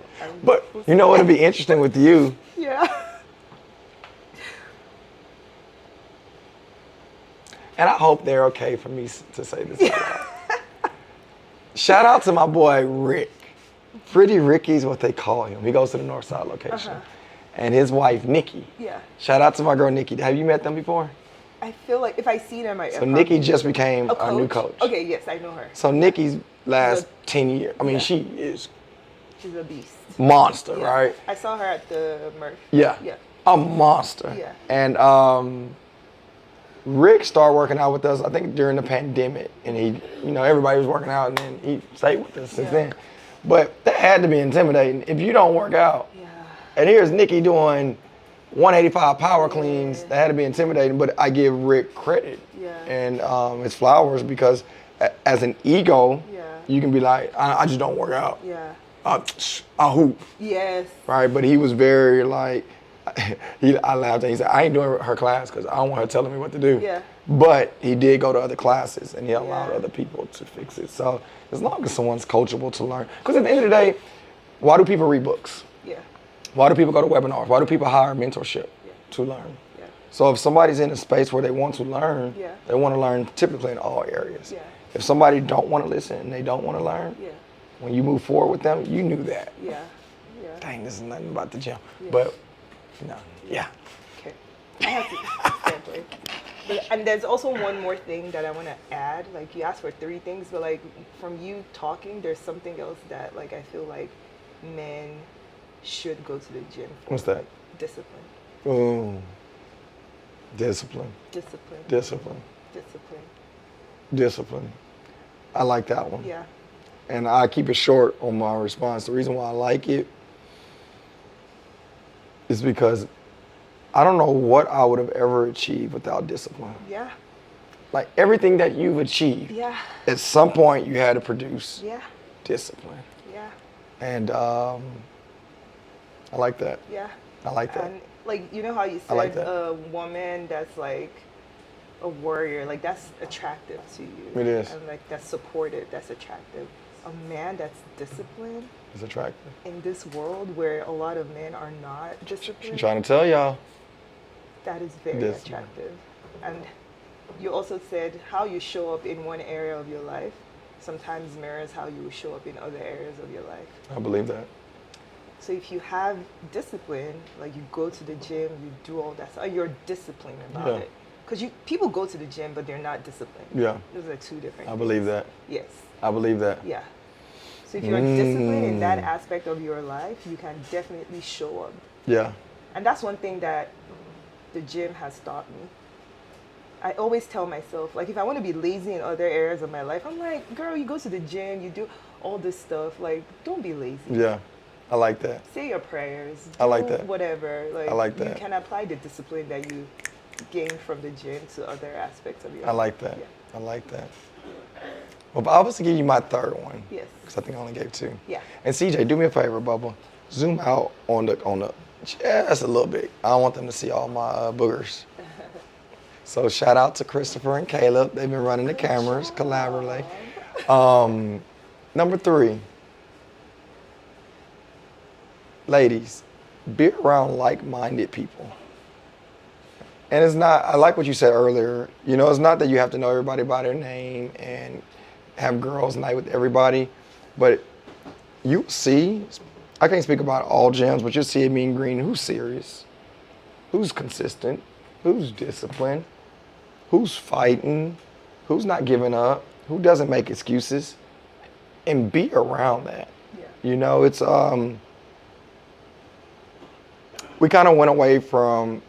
But you know what'll be interesting with you? Yeah. And I hope they're okay for me to say this out loud. Shout out to my boy Rick. Pretty Ricky's what they call him. He goes to the North Side location. And his wife, Nikki. Yeah. Shout out to my girl, Nikki. Have you met them before? I feel like if I see them, I So Nikki just became a our new coach. Okay, yes, I know her. So Nikki's last 10 years, I mean, Yeah. she is She's a beast. monster, Yeah. right? I saw her at the Murph. Yeah. Yeah. A monster. Yeah. And Rick started working out with us, I think during the pandemic. And he, you know, everybody was working out and then he stayed with us since Yeah. then. But that had to be intimidating. If you don't work out, Yeah. and here's Nikki doing 185 power cleans, that had to be intimidating. But I give Rick credit. Yeah. And it's flowers because as an ego, Yeah. you can be like, I just don't work out. Yeah. I hoop. Yes. Right, but he was very like, I laughed and he said, I ain't doing her class because I don't want her telling me what to do. Yeah. But he did go to other classes and he allowed Yeah. other people to fix it. So as long as someone's coachable to learn. Because at the end of the day, why do people read books? Yeah. Why do people go to webinars? Why do people hire mentorship to learn? Yeah. So if somebody's in a space where they want to learn, Yeah. they want to learn typically in all areas. Yeah. If somebody don't want to listen and they don't want to learn, Yeah. when you move forward with them, you knew that. Yeah. Yeah. Dang, this is nothing about the gym. Yeah. But, no, yeah. Okay. I have to stand for it. And there's also one more thing that I want to add. Like, you asked for 3 things, but like from you talking, there's something else that like I feel like men should go to the gym for. What's that? Like, discipline. Ooh. Discipline. Discipline. Discipline. Discipline. Discipline. I like that one. Yeah. And I keep it short on my response. The reason why I like it is because I don't know what I would have ever achieved without discipline. Yeah. Like everything that you've achieved, Yeah. at some point you had to produce Yeah. discipline. Yeah. And I like that. Yeah. I like that. And like, you know how you I like said that. a woman that's like a warrior, like that's attractive to you. It is. And like that's supportive, that's attractive. A man that's disciplined It's attractive. in this world where a lot of men are not She's disciplined, trying to tell y'all. that is very Discipline. attractive. And you also said how you show up in one area of your life sometimes mirrors how you will show up in other areas of your life. I believe that. So if you have discipline, like you go to the gym, you do all that stuff, you're disciplined about Yeah. it. Because people go to the gym, but they're not disciplined. Yeah. Those are 2 different I things. believe that. Yes. I believe that. Yeah. So if you're disciplined in that aspect of your life, you can definitely show up. Yeah. And that's one thing that the gym has taught me. I always tell myself, like, if I want to be lazy in other areas of my life, I'm like, girl, you go to the gym, you do all this stuff. Like, don't be lazy. Yeah. I like that. Say your prayers. I like do that. Whatever. Like, I like You that. can apply the discipline that you gain from the gym to other aspects of your life. I like that. Yeah. I like that. Well, if I was to give you my 3rd one, Yes. because I think I only gave 2. Yeah. And CJ, do me a favor, Bubba. Zoom out on the just a little bit. I don't want them to see all my boogers. So shout out to Christopher and Caleb. They've been running the cameras collaboratively. Number 3. Ladies, be around like-minded people. And it's not, I like what you said earlier, you know, it's not that you have to know everybody by their name and have girls' night with everybody, but you see, I can't speak about all gyms, but you'll see at Mean Green who's serious, who's consistent, who's disciplined, who's fighting, who's not giving up, who doesn't make excuses, and be around that. Yeah. You know, it's, we kind of went away from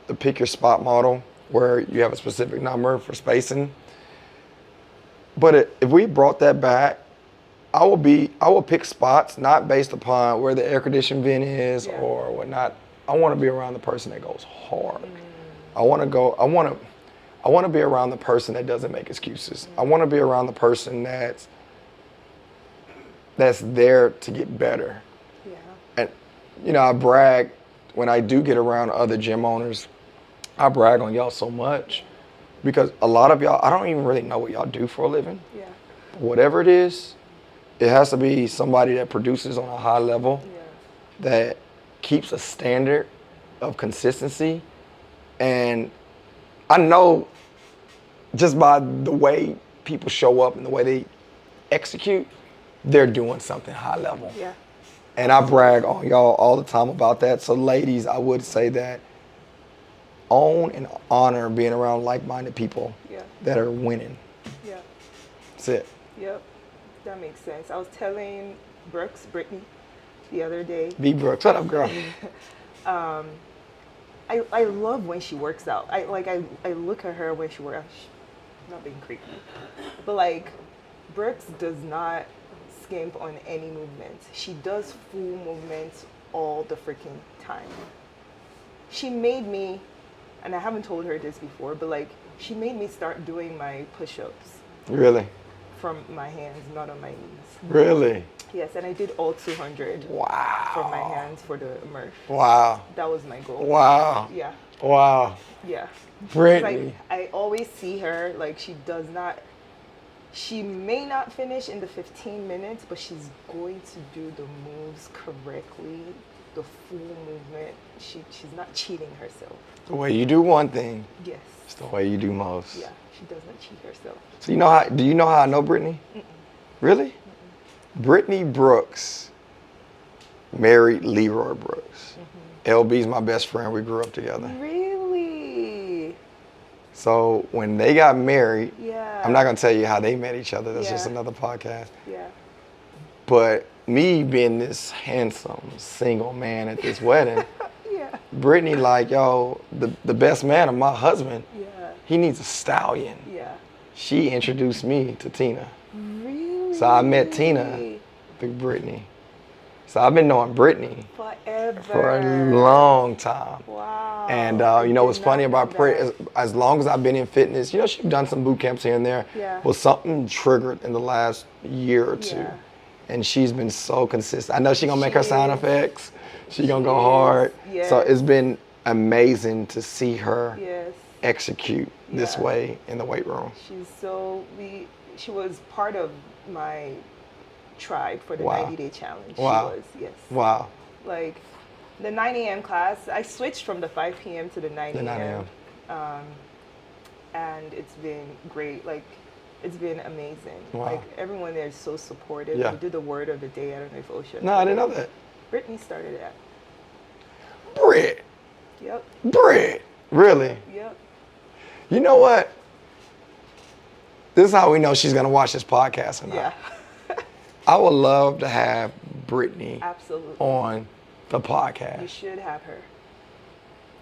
the pick your spot model where you have a specific number for spacing. But if we brought that back, I will pick spots not based upon where the air conditioned vent is or whatnot. I want to be around the person that goes hard. I want to be around the person that doesn't make excuses. I want to be around the person that's there to get better. Yeah. And you know, I brag when I do get around other gym owners. I brag on y'all so much because a lot of y'all, I don't even really know what y'all do for a living. Yeah. Whatever it is, it has to be somebody that produces on a high level, that keeps a standard of consistency. And I know just by the way people show up and the way they execute, they're doing something high level. Yeah. And I brag on y'all all the time about that. So ladies, I would say that own and honor being around like-minded people that are winning. Yeah. That's it. Yep. That makes sense. I was telling Brittany, the other day. B. Brooks, what up, girl? I love when she works out. I look at her when she works out. Not being creepy, but like Brooks does not skimp on any movements. She does full movements all the freaking time. She made me, and I haven't told her this before, but like she made me start doing my push-ups Really? from my hands, not on my knees. Really? Yes, and I did all 200 Wow. from my hands for the immerse. Wow. That was my goal. Wow. Yeah. Wow. Yeah. Brittany. Like, I always see her, like, she may not finish in the 15 minutes, but she's going to do the moves correctly, the full movement. She's not cheating herself. The way you do one thing, Yes. it's the way you do most. Yeah, she does not cheat herself. So do you know how I know Brittany? Mm-mm. Really? Brittany Brooks married Leroy Brooks. LB's my best friend. We grew up together. Really? So when they got married, Yeah. I'm not going to tell you how they met each other. That's just Yeah. another podcast. Yeah. But me being this handsome single man at this wedding, Yeah. Brittany like, yo, the best man of my husband, Yeah. he needs a stallion. Yeah. She introduced me to Tina. Really? So I met Tina through Brittany. So I've been knowing Brittany Forever. for a long time. Wow. And I you know did what's funny not about know Brittany, that. as long as I've been in fitness, you know, she's done some boot camps here and there. Yeah. But something triggered in the last year or two. Yeah. And she's been so consistent. I know she's gonna make her She sound is. effects. She's gonna She go is. hard. Yes. So it's been amazing to see her Yes. execute this Yeah. way in the weight room. She was part of my tribe for the Wow. 90-day challenge. Wow. She was, yes. Wow. Like the 9 a.m. class, I switched from the 5 p.m. to the 9 The 9 a.m. And it's been great. Like, it's been amazing. Wow. Like, everyone there is so supportive. Yeah. We do the word of the day. I don't know if Osha. No, I didn't know that. Brittany started that. Britt. Yep. Britt. Really? Yep. You know what? This is how we know she's gonna watch this podcast or not. Yeah. I would love to have Brittany Absolutely. on the You podcast. should have her.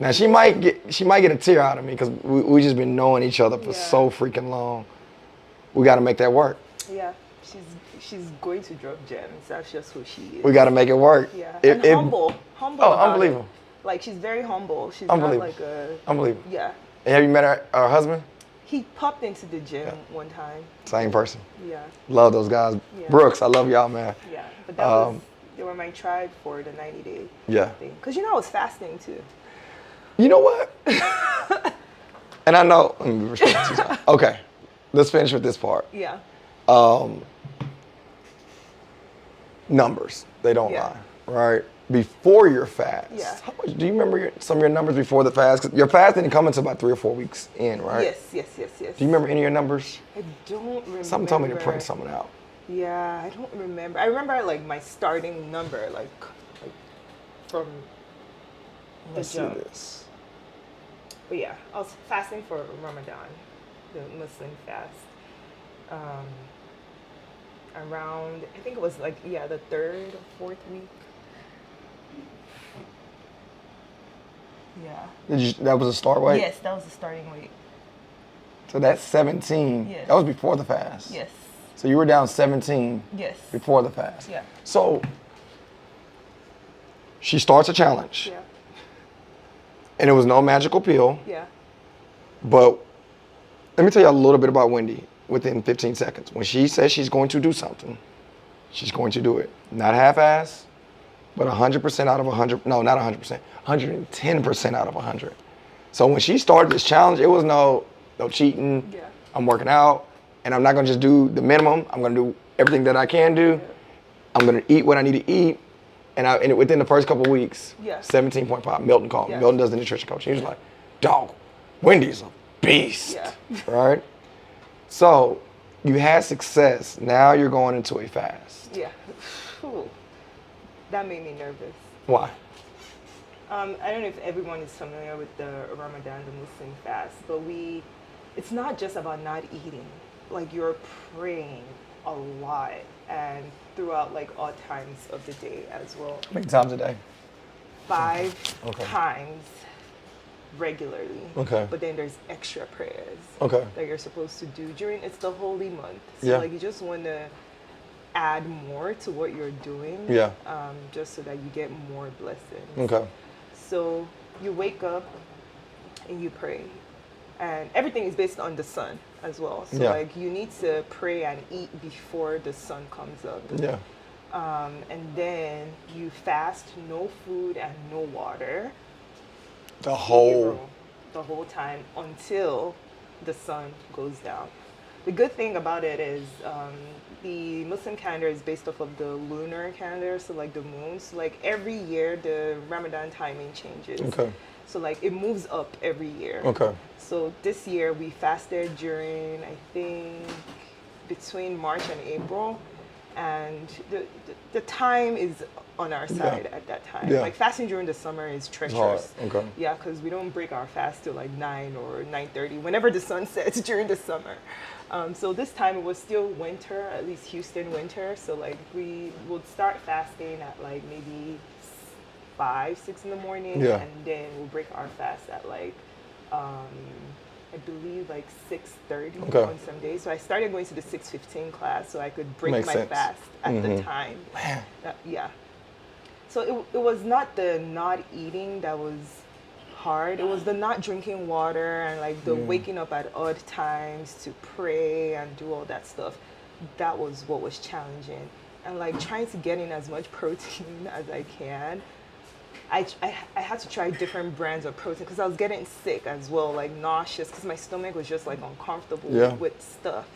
Now she might get a tear out of me because we just been knowing each other for Yeah. so freaking long. We got to make that work. Yeah. She's going to drop gems. That's just who she is. We got to make it work. Yeah. It- And humble. Humble. Oh, about unbelievable. it. Like, she's very humble. She's not Unbelievable. like a. Unbelievable. Yeah. And have you met her husband? He popped into the gym one time. Same person. Yeah. Love those guys. Yeah. Brooks, I love y'all, man. Yeah. But that was, they were my tribe for the 90-day Yeah. thing. Because, you know, I was fasting too. You know what? And I know. Let me respect you. Okay, let's finish with this part. Yeah. Numbers, they don't Yeah. lie, right? Before your fast, Yeah. how much, do you remember some of your numbers before the fast? 'Cause your fast didn't come until about 3 or 4 weeks in, right? Yes. Do you remember any of your numbers? I don't remember. Something told me to print something out. Yeah, I don't remember. I remember like my starting number, like from the Let's see jump. this. But yeah, I was fasting for Ramadan, the Muslim fast. Around, I think it was like, yeah, the 3rd or 4th week. Yeah. That was a start weight? Yes, that was the starting weight. So that's 17. Yes. That was before the fast. Yes. So you were down 17 Yes. before the fast. Yeah. So she starts a challenge. Yeah. And it was no magical pill. Yeah. But let me tell you a little bit about Wendy within 15 seconds. When she says she's going to do something, she's going to do it. Not half-ass, but 100% out of 100. No, not 100%. 110% out of 100. So when she started this challenge, it was no cheating. Yeah. I'm working out, and I'm not going to just do the minimum. I'm going to do everything that I can do. Yeah. I'm going to eat what I need to eat. And within the first couple of weeks, Yeah. 17.5. Milton called me. Yeah. Milton does the nutrition coach. He was like, dog, Wendy's a beast. Yeah. Right? So you had success. Now you're going into a fast. Yeah. Ooh. That made me nervous. Why? I don't know if everyone is familiar with the Ramadan, the Muslim fast, but it's not just about not eating. Like, you're praying a lot and throughout like all times of the day as well. How many times a day? 5 Okay. times regularly. Okay. But then there's extra prayers Okay. that you're supposed to do it's the holy month. So Yeah. like you just want to add more to what you're doing. Yeah. Just so that you get more blessings. Okay. So you wake up and you pray. And everything is based on the sun as well. So Yeah. like you need to pray and eat before the sun comes up. Yeah. And then you fast, no food and no water. The whole. Zero, the whole time until the sun goes down. The good thing about it is the Muslim calendar is based off of the lunar calendar, so like the moon. So like every year the Ramadan timing changes. Okay. So like it moves up every year. Okay. So this year we fasted during, I think, between March and April. and the time is on our side at that time. Yeah. Like fasting during the summer is treacherous. Okay. Yeah, because we don't break our fast till like 9 or 9:30, whenever the sun sets during the summer. So this time it was still winter, at least Houston winter. So like we would start fasting at like maybe 5, 6 in the morning, Yeah. and then we'll break our fast at like I believe like 6:30 Okay. on some days. So I started going to the 6:15 class so I could break Makes my sense. fast at the time. Man. Yeah. So it was not the not eating that was hard. It was the not drinking water and like the waking up at odd times to pray and do all that stuff. That was what was challenging. And like trying to get in as much protein as I can. I had to try different brands of protein because I was getting sick as well, like nauseous, because my stomach was just like uncomfortable with stuff.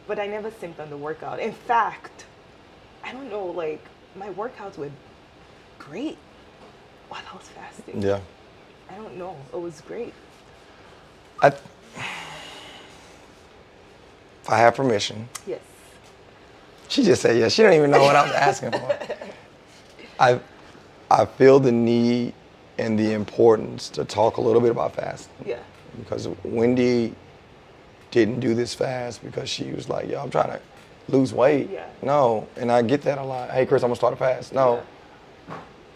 But I never simped on the workout. In fact, I don't know, like my workouts were great while I was fasting. Yeah. I don't know, it was great. If I have permission. Yes. She just said yes. She don't even know what I was asking for. I feel the need and the importance to talk a little bit about fasting. Yeah. Because Wendy didn't do this fast because she was like, yo, I'm trying to lose weight. Yeah. No, and I get that a lot. Hey, Chris, I'm gonna start a fast. No,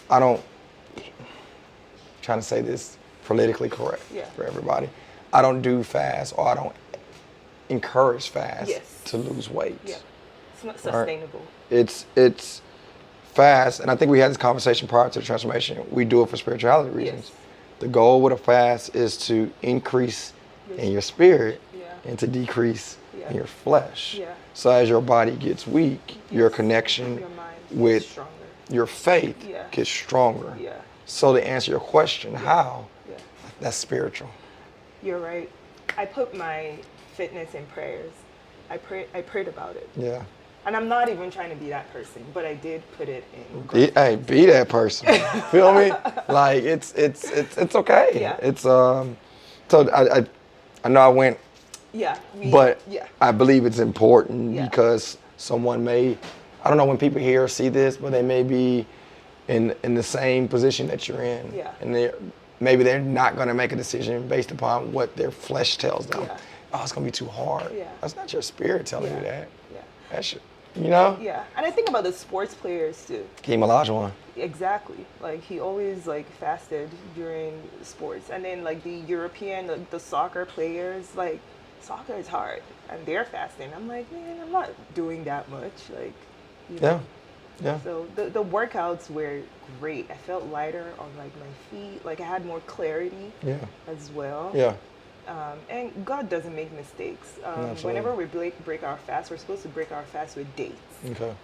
I don't, trying to say this politically correct for everybody. I don't do fast, or I don't encourage fast to lose weight. Yeah. It's not sustainable. It's fast, and I think we had this conversation prior to the transformation. We do it for spirituality reasons. Yes. The goal with a fast is to increase in your spirit and to decrease in your flesh. Yeah. So as your body gets weak, your connection Your mind with gets stronger. your faith gets stronger. Yeah. So to answer your question, how? Yeah. That's spiritual. You're right. I put my fitness in prayers. I prayed about it. Yeah. And I'm not even trying to be that person, but I did put it in. Be that person. Feel me? Like it's okay. Yeah. It's so I know I went. Yeah. But I believe it's important because someone may, I don't know when people hear or see this, but they may be in the same position that you're in. Yeah. And maybe they're not going to make a decision based upon what their flesh tells them. Yeah. Oh, it's going to be too hard. Yeah. That's not your spirit telling you that. Yeah. That's you know? Yeah. And I think about the sports players too. Hakeem Olajuwon. Exactly. Like he always like fasted during sports. And then like the European, the soccer players, like soccer is hard and they're fasting. I'm like, man, I'm not doing that much. Like, you know. Yeah. So the workouts were great. I felt lighter on like my feet. Like I had more clarity as well. Yeah. And God doesn't make mistakes. Whenever we break our fast, we're supposed to break our fast with dates. Okay.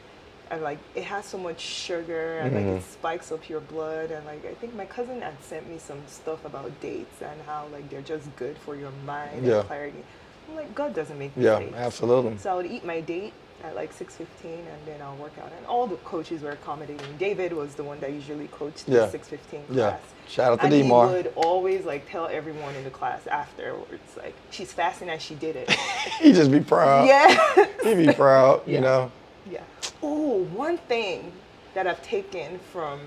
And like it has so much sugar and like it spikes up your blood. And like I think my cousin had sent me some stuff about dates and how like they're just good for your mind and clarity. I'm like, God doesn't make mistakes. Yeah, absolutely. So I would eat my date at like 6:15 and then I'll work out. And all the coaches were accommodating. David was the one that usually coached the 6:15 class. Shout out to and D-Mar. he would always like tell everyone in the class afterwards, like, she's fasting and she did it. He just be proud. Yeah. He be proud, you know. Yeah. Oh, one thing that I've taken from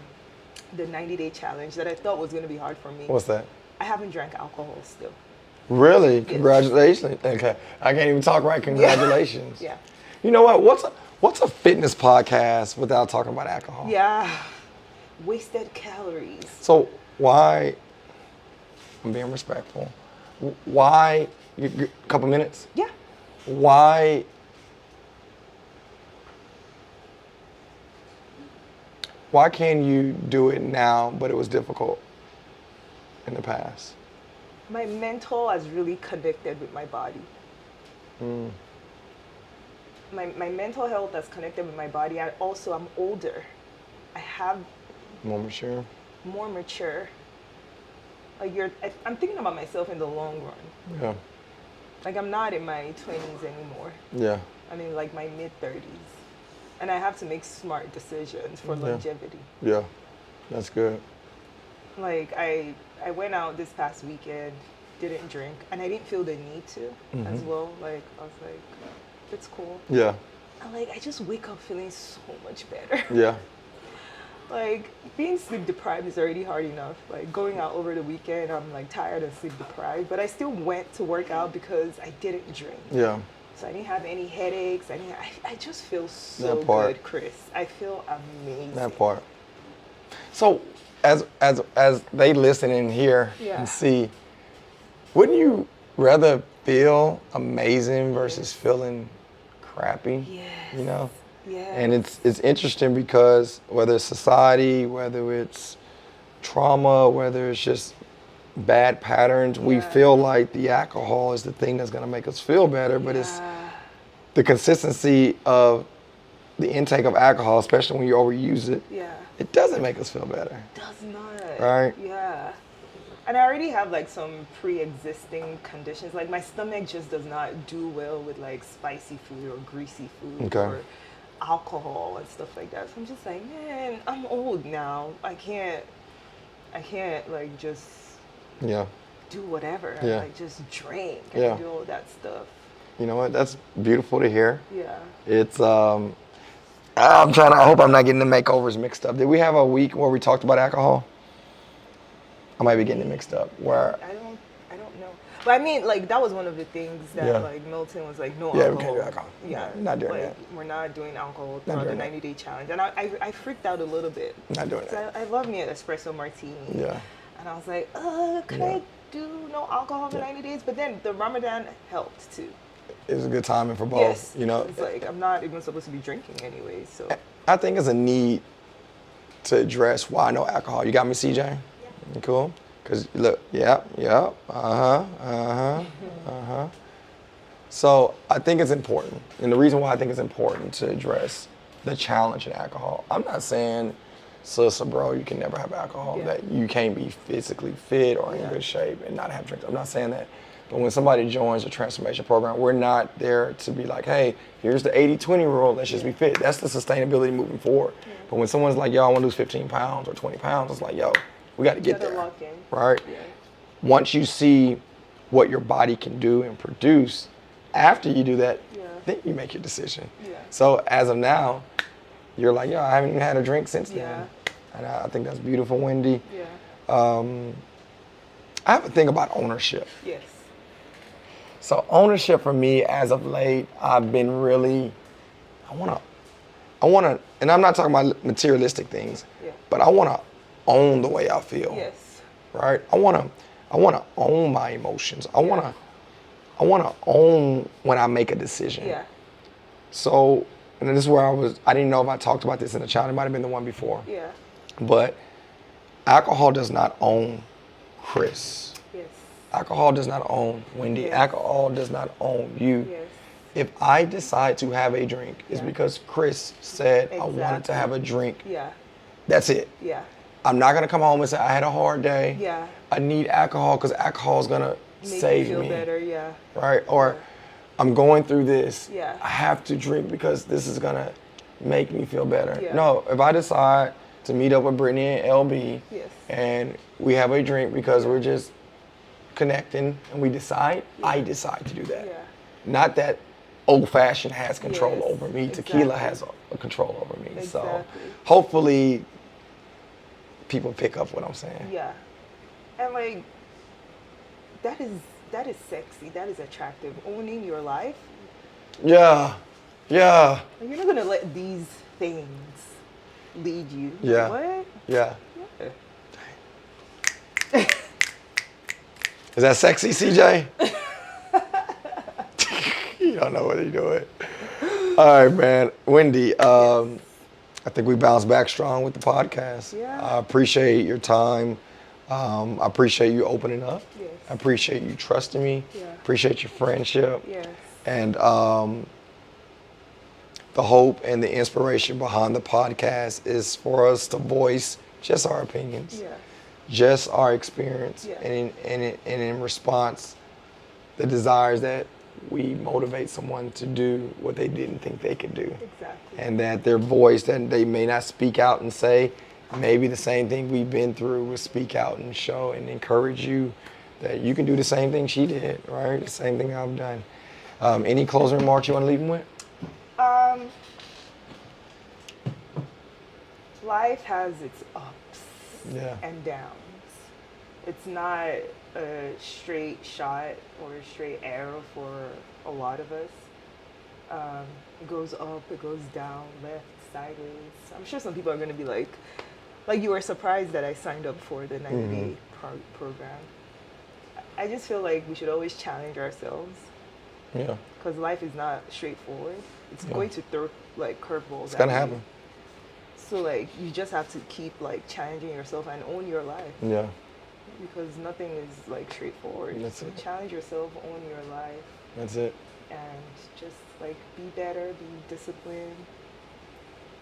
the 90-day challenge that I thought was going to be hard for me. What's that? I haven't drank alcohol still. Really? Congratulations. Okay. I can't even talk right. Congratulations. Yeah. You know what? What's a fitness podcast without talking about alcohol? Yeah. Wasted calories. So why, I'm being respectful, why, a couple minutes? Yeah. Why can you do it now, but it was difficult in the past? My mental has really connected with my body. My mental health has connected with my body. I'm older. I have More mature? more mature. Like I'm thinking about myself in the long run. Yeah. Like I'm not in my 20s anymore. Yeah. I'm in like my mid-30s. And I have to make smart decisions for longevity. Yeah. That's good. Like I went out this past weekend, didn't drink, and I didn't feel the need to as well. Like I was like, it's cool. Yeah. And like I just wake up feeling so much better. Yeah. Like being sleep deprived is already hard enough. Like going out over the weekend, I'm like tired and sleep deprived, but I still went to work out because I didn't drink. Yeah. So I didn't have any headaches. I just feel so That part. good, Chris. I feel amazing. That part. So as they listen and hear Yeah. and see, wouldn't you rather feel amazing versus feeling crappy? Yes. You know? Yeah. And it's interesting because whether it's society, whether it's trauma, whether it's just bad patterns, we Yeah. feel like the alcohol is the thing that's gonna make us feel better, but it's Yeah. the consistency of the intake of alcohol, especially when you overuse it, Yeah. it doesn't make us feel better. Does not. Right. Yeah. And I already have like some pre-existing conditions. Like my stomach just does not do well with like spicy food or greasy food Okay. or alcohol and stuff like that. So I'm just like, man, I'm old now. I can't like just Yeah. do whatever. Yeah. Like just drink Yeah. and do all that stuff. You know what? That's beautiful to hear. Yeah. It's I hope I'm not getting the makeovers mixed up. Did we have a week where we talked about alcohol? I might be getting it mixed up. Where I don't know. But I mean, like that was one of the things that Yeah. like Milton was like, no Yeah, we alcohol. can't do alcohol. Yeah, Not doing like, that. We're not doing alcohol Not throughout the doing that. 90-day challenge, and I freaked out a little bit. Not doing 'Cause that. I love me an espresso martini. Yeah. And I was like, can Yeah. I do no alcohol for 90 days? But then the Ramadan helped too. It was a good timing for both. Yes. You know, It's like I'm not even supposed to be drinking anyway, so. I think it's a need to address why no alcohol. You got me, CJ? Yeah. You cool? Because look, yeah, So I think it's important. And the reason why I think it's important to address the challenge in alcohol, I'm not saying, sis or bro, you can never have alcohol, Yeah. that you can't be physically fit or in Yeah. good shape and not have drinks. I'm not saying that. But when somebody joins a transformation program, we're not there to be like, hey, here's the 80-20 rule, let's just be fit. That's the sustainability moving forward. Yeah. But when someone's like, yo, I want to lose 15 pounds or 20 pounds, it's like, yo, we got to get Gotta there, lock in. right? Yeah. Once you see what your body can do and produce, after you do that, Yeah. then you make your decision. Yeah. So as of now, you're like, yo, I haven't even had a drink since Yeah. then. And I think that's beautiful, Wendy. Yeah. I have a thing about ownership. Yes. So ownership for me, as of late, I've been really, I wanna, and I'm not talking about materialistic things, Yeah. but I wanna own the way I feel, Yes. right? I wanna own my emotions. I wanna own when I make a decision. Yeah. So, and this is where I didn't know if I talked about this in the child. It might have been the one before. Yeah. But alcohol does not own Chris. Yes. Alcohol does not own Wendy. Yes. Alcohol does not own you. Yes. If I decide to have a drink, it's Yeah. because Chris said I wanted to Exactly. have a drink. Yeah. That's it. Yeah. I'm not gonna come home and say I had a hard day. Yeah. I need alcohol because alcohol is gonna Make save you feel me. better. Yeah. Right? Or I'm going through this. Yeah. I have to drink because this is gonna make me feel better. Yeah. No, if I decide to meet up with Brittany and LB Yes. and we have a drink because we're just connecting and we decide, I decide to do that. Yeah. Not that old fashioned has control Yes, over me. Tequila exactly. has a control over me. So Exactly. hopefully people pick up what I'm saying. Yeah. And like that is sexy. That is attractive. Owning your life. Yeah. Yeah. Like, you're not gonna let these things lead you. Yeah. What? Yeah. Yeah. Is that sexy, CJ? You don't know what you're doing. All right, man. Wendy, I think we bounced back strong with the podcast. Yeah. I appreciate your time. I appreciate you opening up. Yes. I appreciate you trusting me. Yeah. Appreciate your friendship. Yes. And the hope and the inspiration behind the podcast is for us to voice just our opinions, Yeah. just our experience, Yeah. and in response, the desires that we motivate someone to do what they didn't think they could do. Exactly. And that their voice, that they may not speak out and say, maybe the same thing we've been through will speak out and show and encourage you that you can do the same thing she did, right? The same thing I've done. Any closing remarks you want to leave them with? Um, Life has its ups Yeah. and downs. It's not a straight shot or a straight arrow for a lot of us. It goes up, it goes down, left, sideways. I'm sure some people are going to be like you were surprised that I signed up for the 90-day program. I just feel like we should always challenge ourselves Yeah. because life is not straightforward. It's going to throw like curveballs. It's gonna happen. So like you just have to keep like challenging yourself and own your life Yeah. because nothing is like straightforward. That's So it. challenge yourself, own your life, That's it. and just like be better, be disciplined,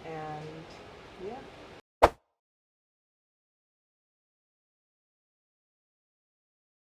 and yeah.